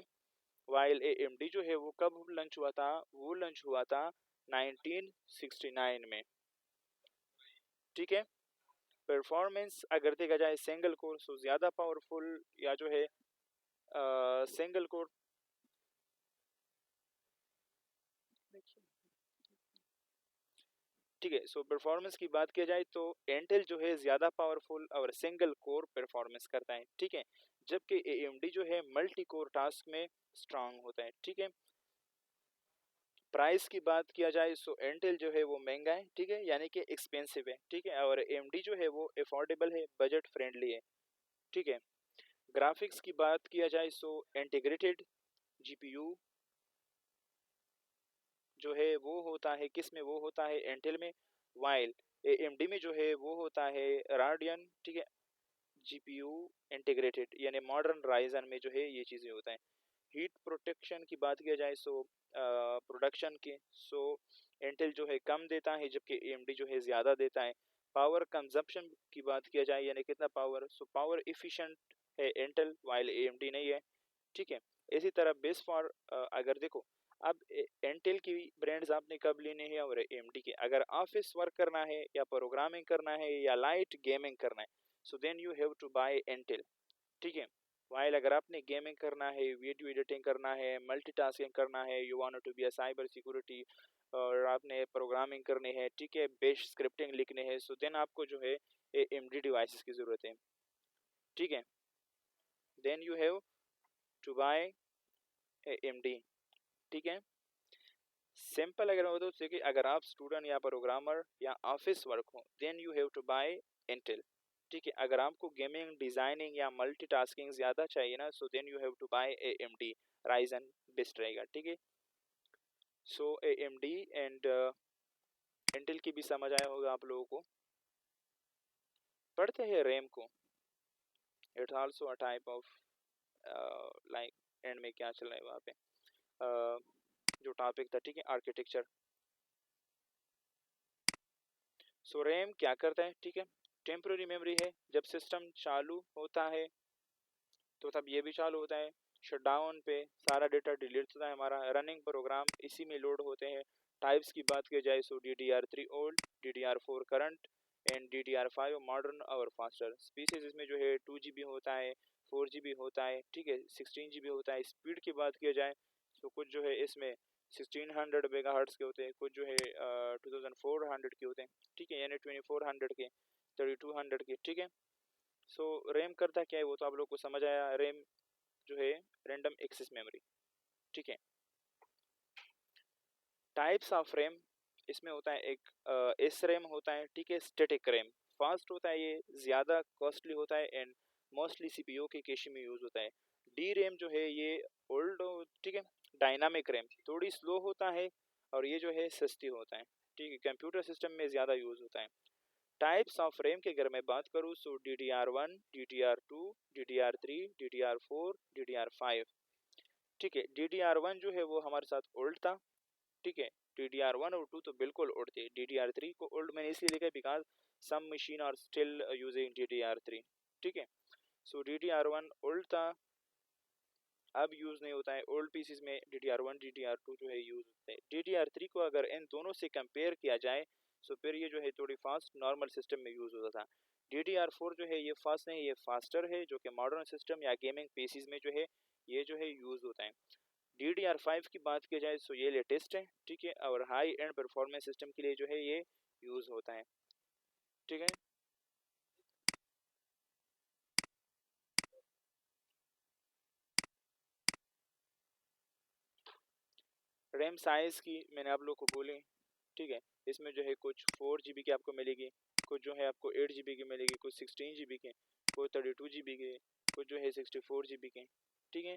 Speaker 1: वाइल AMD जो है वो कब लंच हुआ था? वो लंच हुआ था 1969 में, ठीक है। परफॉर्मेंस अगर देखा जाए सिंगल कोर सो ज़्यादा पावरफुल या जो है सिंगल कोर, ठीक है। सो परफॉर्मेंस की बात किया जाए तो इंटेल जो है ज़्यादा पावरफुल और सिंगल कोर परफॉर्मेंस करता है, ठीक है। जबकि AMD जो है मल्टी कोर टास्क में स्ट्रांग होता है, ठीक है। प्राइस की बात किया जाए सो इंटेल जो है वो महंगा है, ठीक है, यानी कि एक्सपेंसिव है, ठीक है, और AMD जो है वो अफोर्डेबल है, बजट फ्रेंडली है, ठीक है। ग्राफिक्स की बात किया जाए सो इंटीग्रेटेड GPU जो है वो होता है किस में? वो होता है इंटेल में, वाइल AMD में जो है वो होता है राडियन, ठीक है। GPU इंटीग्रेटेड यानी मॉडर्न राइजन में जो है ये चीज़ें होता है। हीट प्रोटेक्शन की बात किया जाए सो प्रोडक्शन की सो इंटेल जो है कम देता है जबकि AMD जो है ज़्यादा देता है। पावर कंजप्शन की बात किया जाए यानी कितना पावर, सो पावर इफिशिएंट है इंटेल वाइल AMD नहीं है, ठीक है। इसी तरह बेस फॉर अगर देखो अब इंटेल की ब्रांड्स आपने कब लेने हैं और AMD के, अगर ऑफिस वर्क करना है या प्रोग्रामिंग करना है या लाइट गेमिंग करना है so then you have to buy Intel, ठीक है। वाइल अगर आपने गेमिंग करना है, वीडियो एडिटिंग करना है, मल्टीटास्किंग करना है, you want to be a cyber security और आपने प्रोग्रामिंग करनी है, ठीक है, बेस स्क्रिप्टिंग लिखने है सो देन आपको जो है AMD डिवाइसेस की ज़रूरत है, ठीक है। Then you have to buy AMD, ठीक है। सिंपल अगर मैं बताऊँ कि अगर आप स्टूडेंट या प्रोग्रामर या ऑफिस वर्क हो then you have to buy Intel, ठीक है। अगर आपको गेमिंग डिजाइनिंग या मल्टीटास्किंग ज़्यादा चाहिए ना so then you have to buy AMD Ryzen best रहेगा, ठीक है। सो AMD एंड इंटेल की भी समझ आया होगा आप लोगों को। पढ़ते हैं रैम को, it's also a type of like and में क्या चल रहा है वहाँ पे जो टॉपिक था, ठीक है, आर्किटेक्चर। सो रैम क्या करता है, ठीक है, टेम्पररी मेमोरी है। जब सिस्टम चालू होता है तो तब ये भी चालू होता है, शटडाउन पे सारा डेटा डिलीट होता है हमारा, रनिंग प्रोग्राम इसी में लोड होते हैं। टाइप्स की बात की जाए सो DDR3 old, DDR4 current and DDR5 modern और फास्टर। स्पीसीज इसमें जो है 2 GB होता है, 4 GB होता है, ठीक है, 16 GB होता है। स्पीड की बात की जाए तो कुछ जो है इसमें 1600 मेगाहर्ट्ज के होते हैं, कुछ जो है 2400 के होते हैं, ठीक है, यानी 2400 के, 3200 के, ठीक है। सो रैम करता क्या है वो तो आप लोग को समझ आया। रैम जो है रैंडम एक्सेस मेमोरी, ठीक है। टाइप्स ऑफ रैम इसमें होता है एक एस रैम होता है, ठीक है, स्टैटिक रैम फास्ट होता है, ये ज़्यादा कॉस्टली होता है एंड मोस्टली CPU के कैशे में यूज़ होता है। डी रैम जो है ये ओल्ड, ठीक है, डायनामिक रैम थोड़ी स्लो होता है और ये जो है सस्ती होता है, ठीक है, कंप्यूटर सिस्टम में ज़्यादा यूज़ होता है। टाइप्स ऑफ रैम की अगर मैं बात करूँ सो DDR1, DDR2, DDR3, DDR4, DDR5, ठीक है। DDR1 जो है वो हमारे साथ ओल्ड था, ठीक है। DDR1 और 2 तो बिल्कुल ओल्ड थे। DDR3 को ओल्ड मैंने इसलिए लिखा है because some machine are still using DDR3, ठीक है। सो DDR1 ओल्ड था, अब यूज़ नहीं होता है। ओल्ड पीसीज में DDR1 DDR2 जो है यूज़ होते हैं। DDR3 को अगर इन दोनों से कंपेयर किया जाए तो फिर ये जो है थोड़ी फास्ट नॉर्मल सिस्टम में यूज़ होता था। DDR4 जो है ये फास्ट नहीं, ये फास्टर है जो कि मॉडर्न सिस्टम या गेमिंग पीसीज में जो है ये जो है यूज़ होता है। DDR5 की बात की जाए तो ये लेटेस्ट है, ठीक है, और हाई एंड परफॉर्मेंस सिस्टम के लिए जो है ये यूज़ होता है, ठीक है। रैम साइज़ की मैंने आप लोग को बोली, ठीक है। इसमें जो है कुछ 4 GB की आपको मिलेगी, कुछ जो है आपको 8 GB की मिलेगी, कुछ 16 GB के, कुछ 32 GB के, कुछ जो है 64 GB के, ठीक है।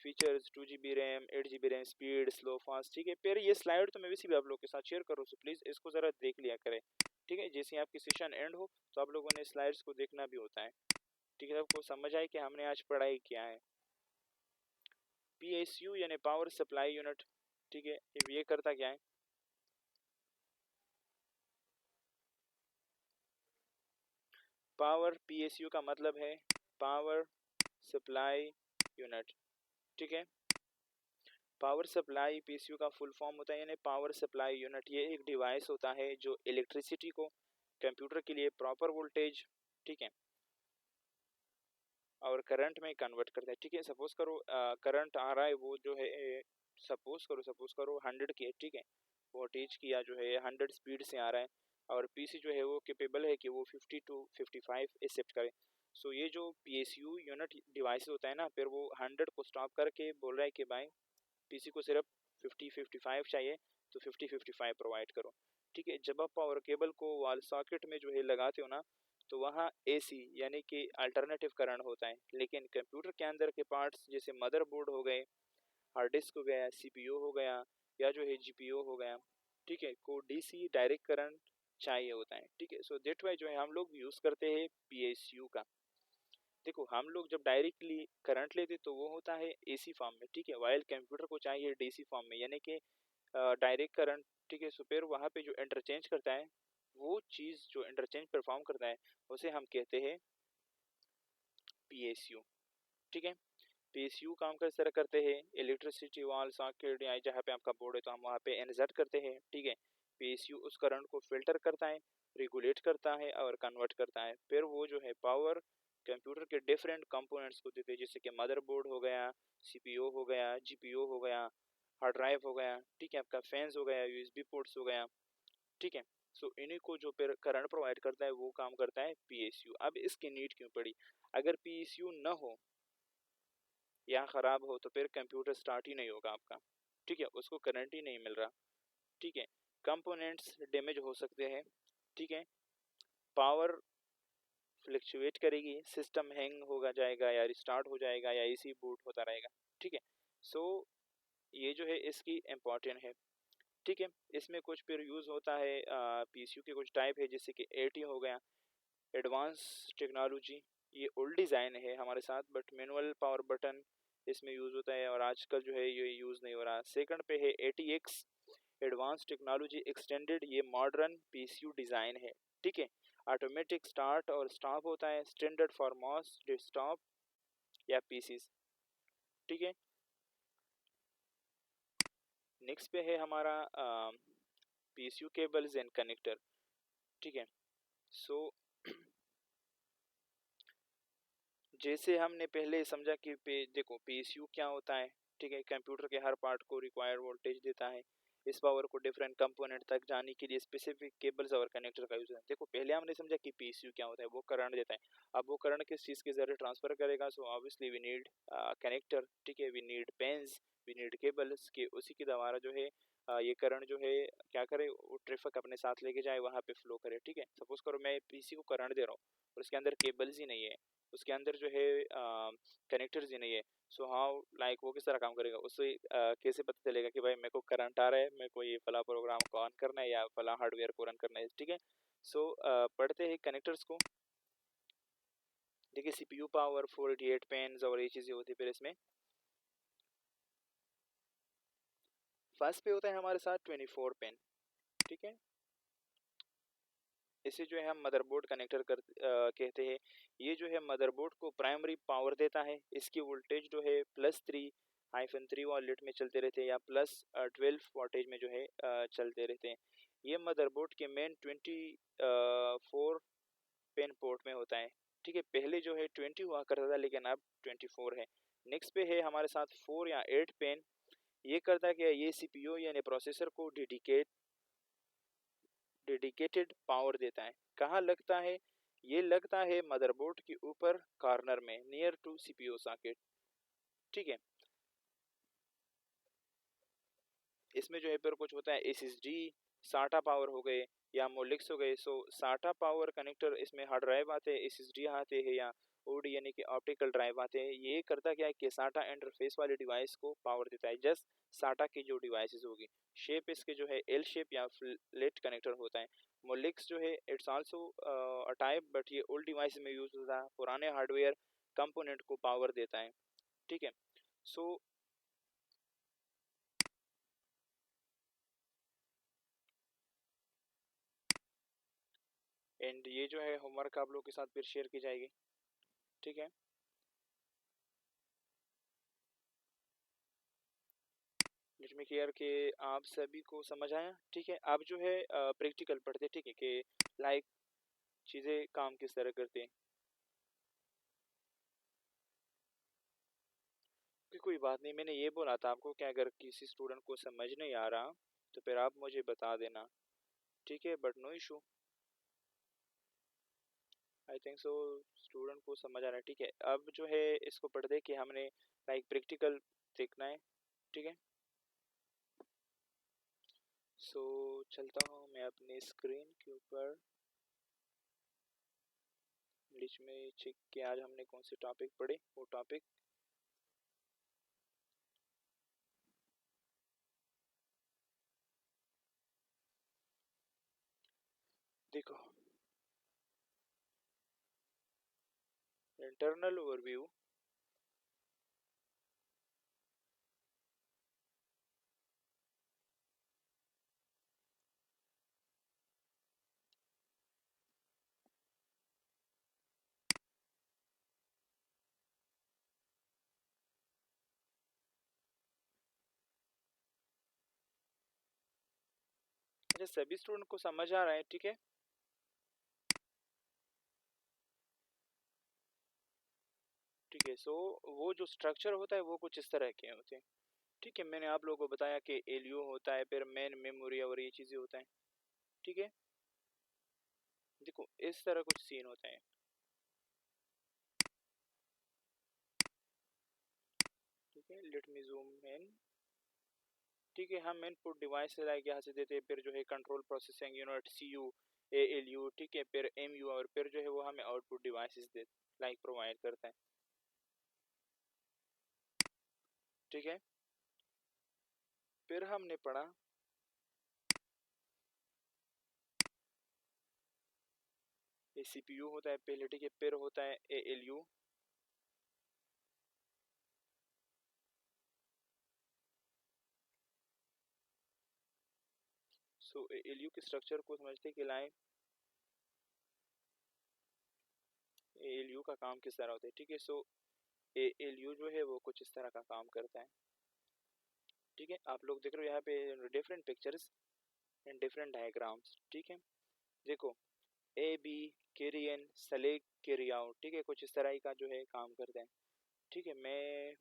Speaker 1: Features 2 GB RAM, 8 GB RAM, speed, slow, fast, ठीक है। फिर ये स्लाइड तो मैं वैसे भी आप लोग के साथ शेयर करूँ, सो प्लीज़ इसको ज़रा देख लिया करें, ठीक है। जैसे ही आपकी सेशन एंड हो तो आप लोगों ने स्लाइड्स को देखना भी होता है, ठीक है। आपको समझ आए कि हमने आज पढ़ाई क्या है। PSU यानी पावर सप्लाई यूनिट, ठीक है, ये करता क्या है? पावर, PSU का मतलब है पावर सप्लाई यूनिट, ठीक है। पावर सप्लाई PSU का फुल फॉर्म होता है यानी पावर सप्लाई यूनिट। ये एक डिवाइस होता है जो इलेक्ट्रिसिटी को कंप्यूटर के लिए प्रॉपर वोल्टेज, ठीक है, और करंट में कन्वर्ट करता है, ठीक है। सपोज करो करंट आ रहा है, वो जो है सपोज करो 100 की है, ठीक है, वोल्टेज की या जो है 100 स्पीड से आ रहा है, और PC जो है वो कैपेबल है कि वो 50 टू 55 एक्सेप्ट करे। सो ये जो PSU यूनिट डिवाइस होता है ना, फिर वो 100 को स्टॉप करके बोल रहा है कि भाई PC को सिर्फ 50-55 चाहिए, तो 50-55 प्रोवाइड करो, ठीक है। जब आप पावर केबल को वॉल सॉकेट में जो है लगाते हो ना, तो वहाँ AC यानी कि अल्टरनेटिव करंट होता है, लेकिन कंप्यूटर के अंदर के पार्ट्स जैसे मदरबोर्ड हो गए, हार्ड डिस्क हो गया, CPU हो गया, या जो है GPU हो गया, ठीक है, को DC डायरेक्ट करंट चाहिए होता है, ठीक है। सो दैट वाई जो है हम लोग यूज़ करते हैं PSU का। देखो हम लोग जब डायरेक्टली करंट लेते तो वो होता है AC फॉर्म में, ठीक है, वाइल कंप्यूटर को चाहिए DC फॉर्म में यानी कि डायरेक्ट करंट, ठीक है। सो फिर वहाँ पे जो इंटरचेंज करता है, वो चीज़ जो इंटरचेंज परफॉर्म करता है, उसे हम कहते हैं PSU, ठीक है। PSU काम किस तरह करते हैं, इलेक्ट्रिसिटी वॉल सॉकेट या जहाँ पे आपका बोर्ड है तो हम वहाँ पे इंसर्ट करते हैं, ठीक है। PSU उस करंट को फिल्टर करता है, रेगुलेट करता है और कन्वर्ट करता है, फिर वो जो है पावर कंप्यूटर के डिफरेंट कंपोनेंट्स को देते हैं, जैसे कि मदरबोर्ड हो गया, CPU हो गया, GPU हो गया, हार्ड ड्राइव हो गया, ठीक है, आपका फैंस हो गया, USB पोर्ट्स हो गया, ठीक है। सो इन्हीं को जो फिर करंट प्रोवाइड करता है वो काम करता है PSU। अब इसकी नीड क्यों पड़ी? अगर PSU न हो या ख़राब हो तो फिर कंप्यूटर स्टार्ट ही नहीं होगा आपका, ठीक है, उसको करंट ही नहीं मिल रहा, ठीक है। कंपोनेंट्स डैमेज हो सकते हैं, ठीक है, पावर फ्लक्चुएट करेगी, सिस्टम हैंग होगा जाएगा या रिस्टार्ट हो जाएगा या इसी बूट होता रहेगा, ठीक है। सो ये जो है इसकी इम्पोर्टेंट है, ठीक है। इसमें कुछ फिर यूज़ होता है PSU के कुछ टाइप है, जैसे कि AT हो गया, एडवांस टेक्नोलॉजी। ये ओल्ड डिज़ाइन है हमारे साथ, बट मैनुअल पावर बटन इसमें यूज़ होता है और आजकल जो है ये यूज़ नहीं हो रहा। सेकंड पे है ATX, एडवांस टेक्नोलॉजी एक्सटेंडेड। ये मॉडर्न PSU डिज़ाइन है, ठीक है। ऑटोमेटिक स्टार्ट और स्टॉप होता है, स्टैंडर्ड फॉर मॉस डेस्कटॉप या PCs, ठीक है। नेक्स्ट पे है हमारा PSU केबल्स एंड कनेक्टर, ठीक है। सो जैसे हमने पहले समझा कि देखो PSU क्या होता है, ठीक है, कंप्यूटर के हर पार्ट को रिक्वायर्ड वोल्टेज देता है। इस पावर को डिफरेंट कंपोनेंट तक जाने के लिए स्पेसिफिक केबल्स और कनेक्टर का यूज है। देखो पहले हमने समझा कि PSU क्या होता है, वो करंट देता है। अब वो करंट किस चीज़ के जरिए ट्रांसफर करेगा? So obviously we need connector, ठीक है, we need pens, we need cables के उसी के द्वारा जो है ये करंट जो है क्या करे, वो ट्रैफिक अपने साथ लेके जाए, वहाँ पे फ्लो करे, ठीक है। सपोज करो मैं PC को करंट दे रहा हूँ और उसके अंदर केबल्स ही नहीं है, उसके अंदर जो है कनेक्टर्स ही नहीं है। सो हाउ लाइक वो किस तरह काम करेगा? उससे कैसे पता चलेगा कि भाई मेरे को करंट आ रहा है, मेरे को ये फला प्रोग्राम को ऑन करना है या फला हार्डवेयर को रन करना है, ठीक है। सो पढ़ते हैं कनेक्टर्स को। देखिए CPU पावर 488 पेन्स और ये चीज़ें होती है। फिर इसमें फर्स्ट पे होता है हमारे साथ 24 पेन, ठीक है। इसे जो है हम मदरबोर्ड कनेक्टर कहते हैं। ये जो है मदरबोर्ड को प्राइमरी पावर देता है। इसकी वोल्टेज जो है +3-3 वॉल्ट में चलते रहते हैं या +12 वोल्टेज में जो है चलते रहते हैं। ये मदरबोर्ड के मेन 24 पेन पोर्ट में होता है, ठीक है। पहले जो है 20 हुआ करता था लेकिन अब 24 है। नेक्स्ट पे है हमारे साथ 4 या 8 पेन। ये करता क्या है, ये सीपीयू यानी प्रोसेसर को डेडिकेटेड पावर देता है। कहाँ लगता है, ये लगता है मदरबोर्ड के ऊपर कॉर्नर में नियर टू सीपीयू सॉकेट। ठीक है, इसमें जो है फिर कुछ होता है एसएसडी, साटा पावर हो गए या मोलिक्स हो गए। सो साटा पावर कनेक्टर, इसमें हार्ड ड्राइव आते हैं, एसएसडी आते हैं या ओडी यानी कि ऑप्टिकल ड्राइव आते हैं। ये करता क्या है कि साटा इंटरफेस वाले डिवाइस को पावर देता है। जस्ट साटा की जो डिवाइसेस होगी, शेप इसके जो है एल शेप या फ्लैट कनेक्टर होता है। मोलिक्स जो है it's also a type, but ये ओल्ड डिवाइस में यूज होता है, पुराने हार्डवेयर कंपोनेंट को पावर देता है। ठीक है, सो एंड ये जो है होमवर्क आप लोग के साथ फिर शेयर की जाएगी। ठीक है, लेट मी क्लियर कि आप सभी को समझ आया। ठीक है, अब जो है प्रैक्टिकल पढ़ते। ठीक है, कि लाइक चीज़ें काम किस तरह करते हैं। कि कोई बात नहीं, मैंने ये बोला था आपको कि अगर किसी स्टूडेंट को समझ नहीं आ रहा तो फिर आप मुझे बता देना। ठीक है, but no issue, I think so student को समझ आ रहा है। ठीक है, अब जो है इसको पढ़ते कि हमने लाइक प्रैक्टिकल देखना है। ठीक है, सो चलता हूँ मैं अपनी स्क्रीन के ऊपर। बीच में चेक कि आज हमने कौन से टॉपिक पढ़े, वो टॉपिक देखो। इंटरनल ओवरव्यू, अच्छा सभी स्टूडेंट को समझ आ रहा है। ठीक है, ठीक है, सो वो जो स्ट्रक्चर होता है वो कुछ इस तरह के होते हैं। ठीक है, मैंने आप लोगों को बताया कि एलयू होता है, फिर मेन मेमोरी और ये चीज़ें होता है। ठीक है, देखो इस तरह कुछ सीन होता है। ठीक है, लेट मी जूम इन। ठीक है, हम इनपुट डिवाइस से लाइक यहाँ से देते हैं, फिर जो है control processing unit C U, A L U, ठीक है, फिर एम यू, और फिर जो है वो हमें output devices they like provide करता है। ठीक है, फिर हमने पढ़ा ये सीपीयू होता है पहले। ठीक है, फिर होता है ए L you. So A L you के स्ट्रक्चर को समझते कि लाइक ए एल यू का काम किस तरह होता है। ठीक है, सो ए एल यू जो है वो कुछ इस तरह का काम करता है। ठीक है, आप लोग देख रहे हो यहाँ पे different pictures and different diagrams. ठीक है, देखो A be carry in select carry out. ठीक है, कुछ इस तरह ही का जो है काम करते हैं। ठीक है, मैं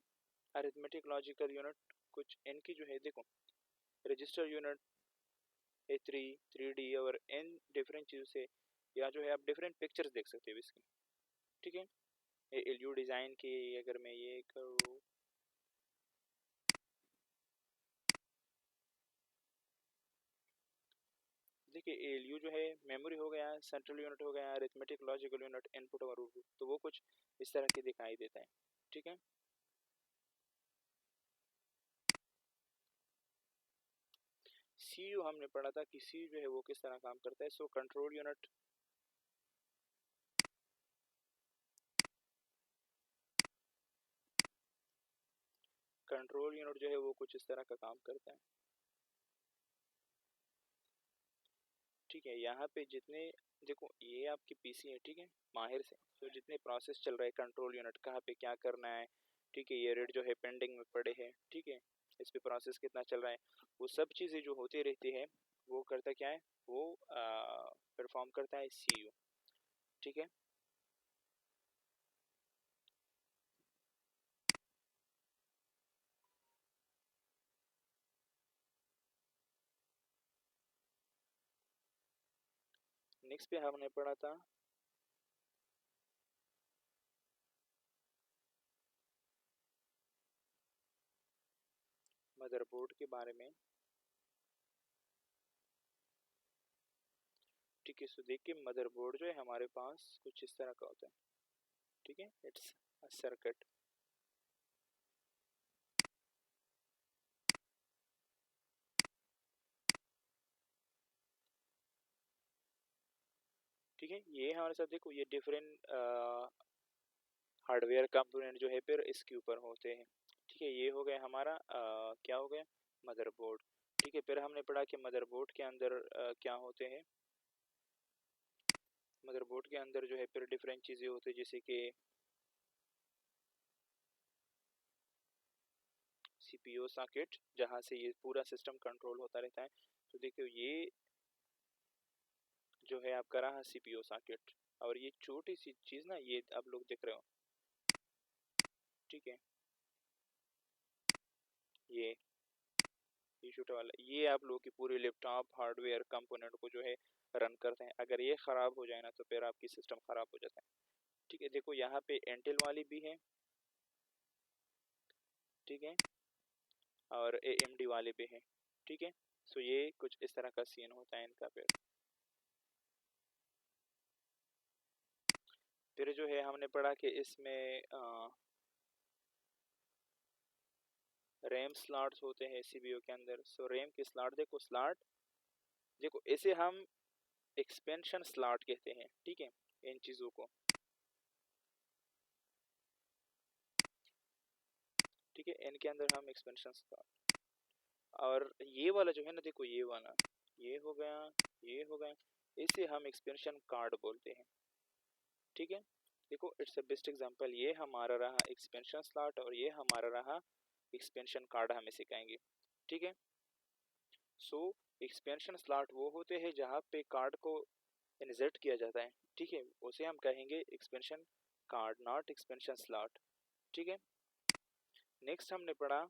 Speaker 1: अरिथमेटिक लॉजिकल यूनिट कुछ इनकी जो है देखो, register unit A three, three D और इन डिफरेंट चीज़ों से, या जो है आप डिफरेंट पिक्चर्स देख सकते हो इसकी। ठीक है, ए एल यू डिज़ाइन की अगर मैं ये करूँ, देखिए ए एल यू जो है मेमोरी हो गया, सेंट्रल यूनिट हो गया, अरिथमेटिक लॉजिकल यूनिट, इनपुट और आउटपुट, तो वो कुछ इस तरह के दिखाई देता है। ठीक है, सी यू हमने पढ़ा था कि सी जो है वो किस तरह काम करता है। So control unit, control unit जो है वो कुछ इस तरह का काम करता है। ठीक है, यहाँ पे जितने, देखो ये आपकी पीसी है। ठीक है, माहिर से, तो जितने प्रोसेस चल रहे हैं कंट्रोल यूनिट कहाँ पे क्या करना है। ठीक है, ये रेड जो है पेंडिंग में पड़े हैं। ठीक है, इस पे प्रोसेस कितना चल रहा है, वो सब चीज़ें जो होती रहती है वो करता क्या है, वो परफॉर्म करता है सीयू। ठीक है, नेक्स्ट पे हमने पढ़ा था मदरबोर्ड के बारे में। ठीक है, सो देखिए मदरबोर्ड जो है हमारे पास कुछ इस तरह का होता है। ठीक है, इट्स अ सर्किट। ठीक है, ये हमारे साथ देखो ये डिफरेंट हार्डवेयर कंपोनेंट जो है फिर इसके ऊपर होते हैं। ठीक है, ये हो गया हमारा क्या हो गया, मदरबोर्ड। ठीक है, फिर हमने पढ़ा कि मदरबोर्ड के अंदर क्या होते हैं। मदरबोर्ड के अंदर जो है फिर डिफरेंट चीज़ें होती है, जैसे कि सीपीयू सर्किट, जहाँ से ये पूरा सिस्टम कंट्रोल होता रहता है। तो देखियो ये जो है आपका रहा सीपीयू सर्किट, और ये छोटी सी चीज़ ना ये आप लोग देख रहे हो। ठीक है, ये ये छोटा वाला ये आप लोगों की पूरी लैपटॉप हार्डवेयर कंपोनेंट को जो है रन करते हैं। अगर ये ख़राब हो जाए ना तो फिर आपकी सिस्टम ख़राब हो जाता है। ठीक है, देखो यहाँ पे इंटेल वाली भी है। ठीक है, और एएमडी वाले भी हैं। ठीक है, सो ये कुछ इस तरह का सीन होता है इनका। फिर जो है हमने पढ़ा कि इसमें रैम स्लॉट्स होते हैं सीपीयू के अंदर। सो रैम के स्लॉट देखो, स्लॉट देखो इसे हम एक्सपेंशन स्लॉट कहते हैं। ठीक है, इन चीज़ों को। ठीक है, इनके अंदर हम एक्सपेंशन स्लॉट, और ये वाला जो है ना देखो ये वाला, ये हो गया, ये हो गया, इसे हम एक्सपेंशन कार्ड बोलते हैं। ठीक है, देखो इट्स अ बेस्ट एग्जांपल, ये हमारा रहा एक्सपेंशन स्लॉट और ये हमारा रहा एक्सपेंशन कार्ड हमें सिखाएंगे। ठीक है, सो एक्सपेंशन स्लॉट वो होते हैं जहाँ पे कार्ड को इंसर्ट किया जाता है। ठीक है, उसे हम कहेंगे expansion card, not expansion slot. ठीक है, नेक्स्ट हमने पढ़ा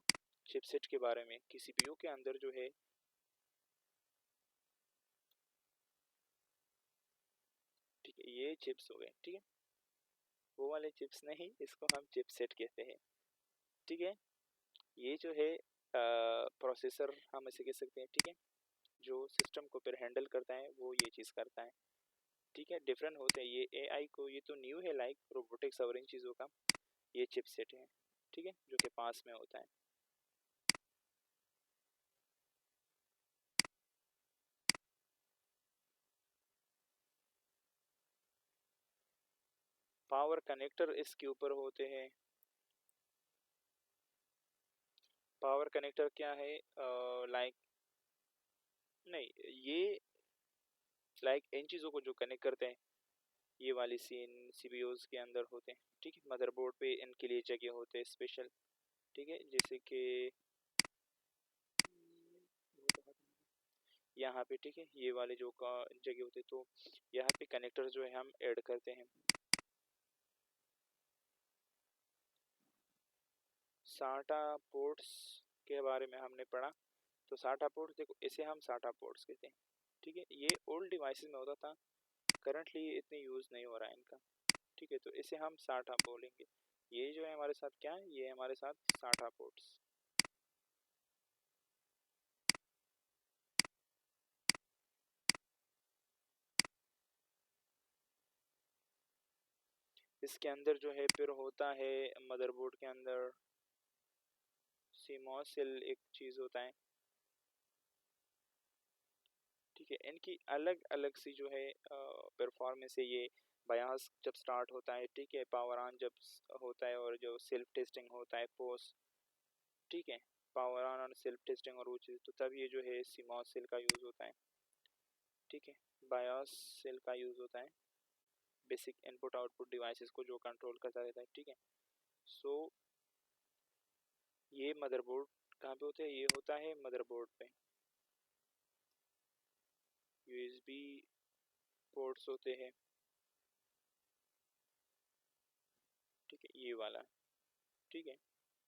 Speaker 1: चिपसेट के बारे में कि सीपीयू के अंदर जो है, ठीक है, ये चिप्स हो गए। ठीक है, वो वाले चिप्स नहीं, इसको हम चिपसेट कहते हैं। ठीक है, ये जो है प्रोसेसर हम इसे कह सकते हैं। ठीक है, जो सिस्टम को फिर हैंडल करता है वो ये चीज़ करता है। ठीक है, डिफरेंट होते हैं ये एआई को, ये तो न्यू है लाइक रोबोटिक्स और इन चीज़ों का, ये चिपसेट है। ठीक है, जो कि पास में होता है। पावर कनेक्टर इसके ऊपर होते हैं। पावर कनेक्टर क्या है, लाइक नहीं, ये लाइक इन चीज़ों को जो कनेक्ट करते हैं, ये वाली सीन सीपीयूज के अंदर होते हैं। ठीक है, मदरबोर्ड पे इनके लिए जगह होते हैं स्पेशल। ठीक है, जैसे कि यहाँ पे, ठीक है, ये वाले जो का जगह होते हैं, तो यहाँ पे कनेक्टर जो है हम ऐड करते हैं। साटा पोर्ट्स के बारे में हमने पढ़ा। तो साटा पोर्ट्स देखो इसे हम साटा पोर्ट्स कहते हैं। ठीक है, ये ओल्ड डिवाइसेस में होता था, करंटली इतने यूज़ नहीं हो रहा है इनका। ठीक है, तो इसे हम साटा बोलेंगे। ये जो है हमारे साथ क्या है, ये हमारे साथ साटा पोर्ट्स। इसके अंदर जो है फिर होता है मदरबोर्ड के अंदर सीमॉस सेल एक चीज़ होता है। ठीक है, इनकी अलग अलग सी जो है परफॉर्मेंस है। ये बायास जब स्टार्ट होता है, ठीक है, पावर ऑन जब होता है, और जो सेल्फ टेस्टिंग होता है पोस्ट। ठीक है, पावर ऑन और सेल्फ टेस्टिंग और वो चीज़, तो तब ये जो है सीमॉस सेल का यूज़ होता है। ठीक है, बायोस सेल का यूज़ होता है बेसिक इनपुट आउटपुट डिवाइसेस को जो कंट्रोल करता रहता है। ठीक है, सो ये मदरबोर्ड कहाँ पे होते हैं, ये होता है मदरबोर्ड पे। यूएसबी पोर्ट्स होते हैं। ठीक है, ये वाला। ठीक है,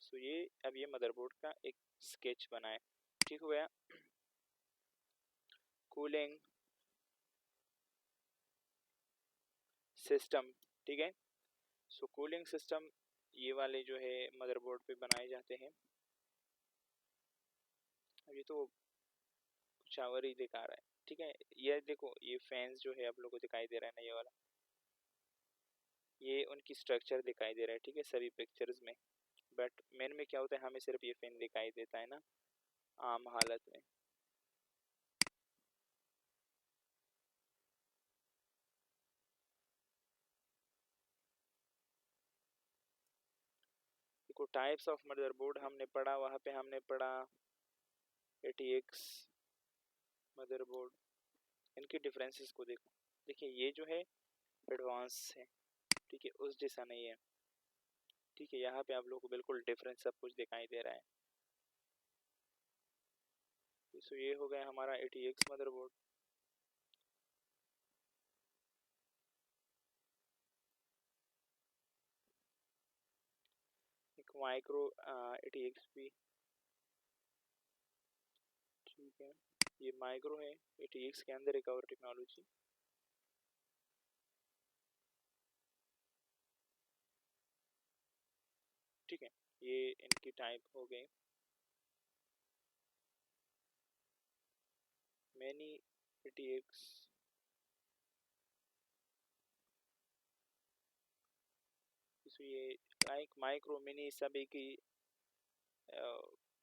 Speaker 1: सो ये अब ये मदरबोर्ड का एक स्केच बना है। ठीक हो गया। कूलिंग, सिस्टम, ठीक है। सो कूलिंग सिस्टम ये वाले जो है मदरबोर्ड पे बनाए जाते हैं। अब ये तो कुछ और ही दिखा रहा है, ठीक है। ये देखो, ये फैंस जो है आप लोगों को दिखाई दे रहा है ना, ये वाला, ये उनकी स्ट्रक्चर दिखाई दे रहा है, ठीक है, सभी पिक्चर्स में। बट मेन में क्या होता है, हमें सिर्फ ये फैन दिखाई देता है ना आम हालत में। देखो टाइप्स ऑफ मदरबोर्ड हमने पढ़ा, वहाँ पे हमने पढ़ा ATX मदरबोर्ड। इनके डिफरेंसेस को देखो, देखिए ये जो है एडवांस है, ठीक है, उस जैसा नहीं है, ठीक है। यहाँ पे आप लोगों को बिल्कुल डिफरेंस सब कुछ दिखाई दे रहा है। तो ये हो गया हमारा ATX मदरबोर्ड। एक माइक्रो ATX भी, ठीक है। ये माइक्रो है, ATX के अंदर एक और टेक्नोलॉजी। ठीक है, ये इनकी टाइप हो गई। मैनी ATX, ये लाइक माइक्रो मिनी सब एक ही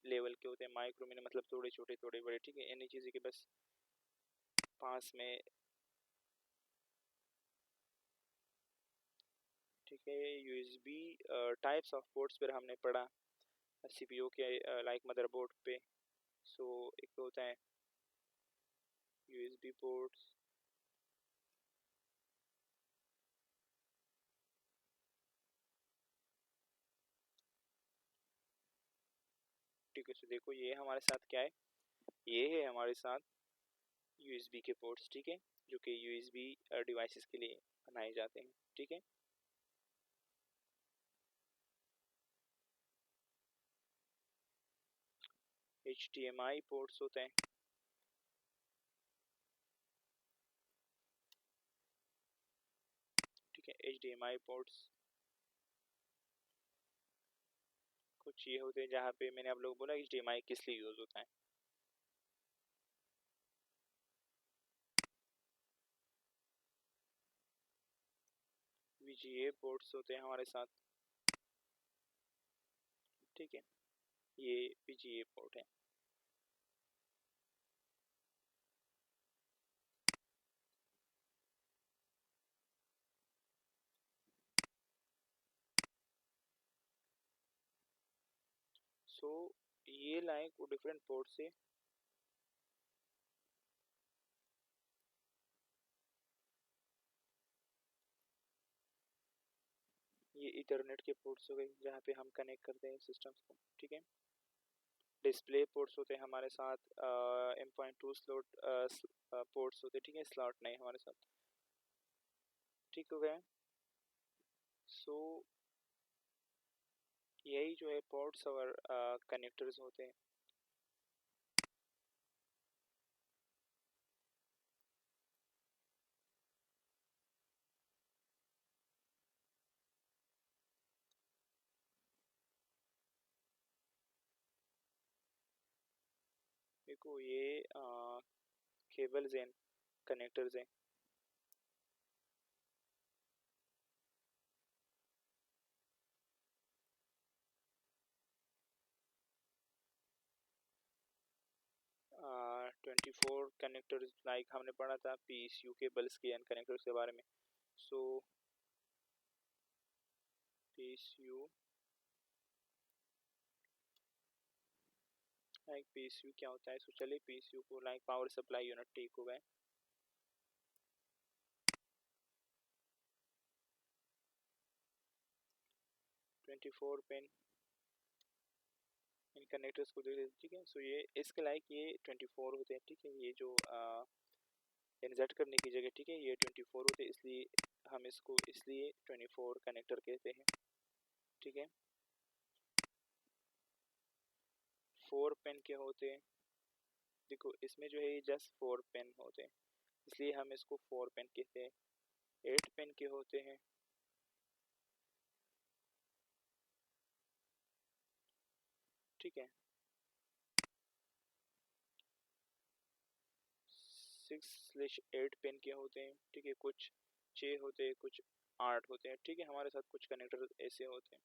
Speaker 1: लेवल के होते हैं। माइक्रो मिनी मतलब थोड़े छोटे थोड़े बड़े, ठीक है, इन्हीं चीज़ें के बस पास में, ठीक है। USB टाइप्स ऑफ पोर्ट्स पर हमने पढ़ा CPU के लाइक मदरबोर्ड पे। सो एक तो होता है USB पोर्ट्स, ठीक है। सो देखो ये हमारे साथ क्या है, ये है हमारे साथ USB के पोर्ट्स, ठीक है, जो कि USB डिवाइसेस के लिए बनाए जाते हैं, ठीक है। HDMI पोर्ट्स होते हैं, ठीक है। HDMI पोर्ट्स कुछ ये होते हैं जहाँ पे मैंने आप लोग बोला HDMI किस लिए यूज़ होता है। VGA पोर्ट्स होते हैं हमारे साथ, ठीक है, ये VGA पोर्ट है। सो ये लाइक वो डिफरेंट पोर्ट से, ये इथरनेट के पोर्ट्स हो गए जहाँ पे हम कनेक्ट करते हैं सिस्टम्स को, ठीक है। डिस्प्ले पोर्ट्स होते हैं हमारे साथ, M.2 स्लॉट पोर्ट्स होते हैं, ठीक है, स्लॉट नहीं हमारे साथ, ठीक हो गया। सो यही जो है पोर्ट्स और कनेक्टर्स होते हैं। देखो ये केबल्स हैं, कनेक्टर्स हैं, 24 कनेक्टर्स, लाइक हमने पढ़ा था PSU केबल्स के एंड कनेक्टर्स के बारे में। सो PSU, लाइक PSU क्या होता है, सो चलिए PSU को लाइक पावर सप्लाई यूनिट, ठीक हो गए। 24 पिन इन कनेक्टर्स को देख लेते, ठीक है। सो ये इसके लाइक ये 24 होते हैं, ठीक है। ये जो इंसर्ट करने की जगह, ठीक है, ये 24 होते हैं, इसलिए हम इसको इसलिए 24 कनेक्टर कहते हैं, ठीक है। 4 पिन के होते हैं, देखो इसमें जो है जस्ट 4 पिन होते हैं, इसलिए हम इसको 4 पिन कहते हैं, 8 पिन के होते हैं। ठीक है, 6/8 पिन के होते हैं। ठीक है, कुछ 6 होते हैं, कुछ 8 होते हैं। ठीक है, हमारे साथ कुछ कनेक्टर ऐसे होते हैं।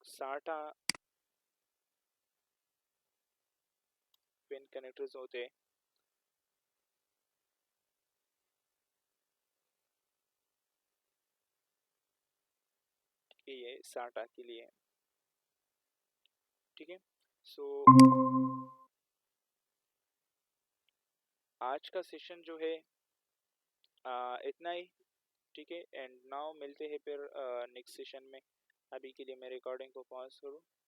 Speaker 1: SATA पिन कनेक्टर्स होते हैं। ये SATA के लिए। ठीक है, सो आज का सेशन जो है इतना ही। ठीक है, एंड नाउ मिलते हैं फिर नेक्स्ट सेशन में। अभी के लिए मैं रिकॉर्डिंग को पॉज करूँ।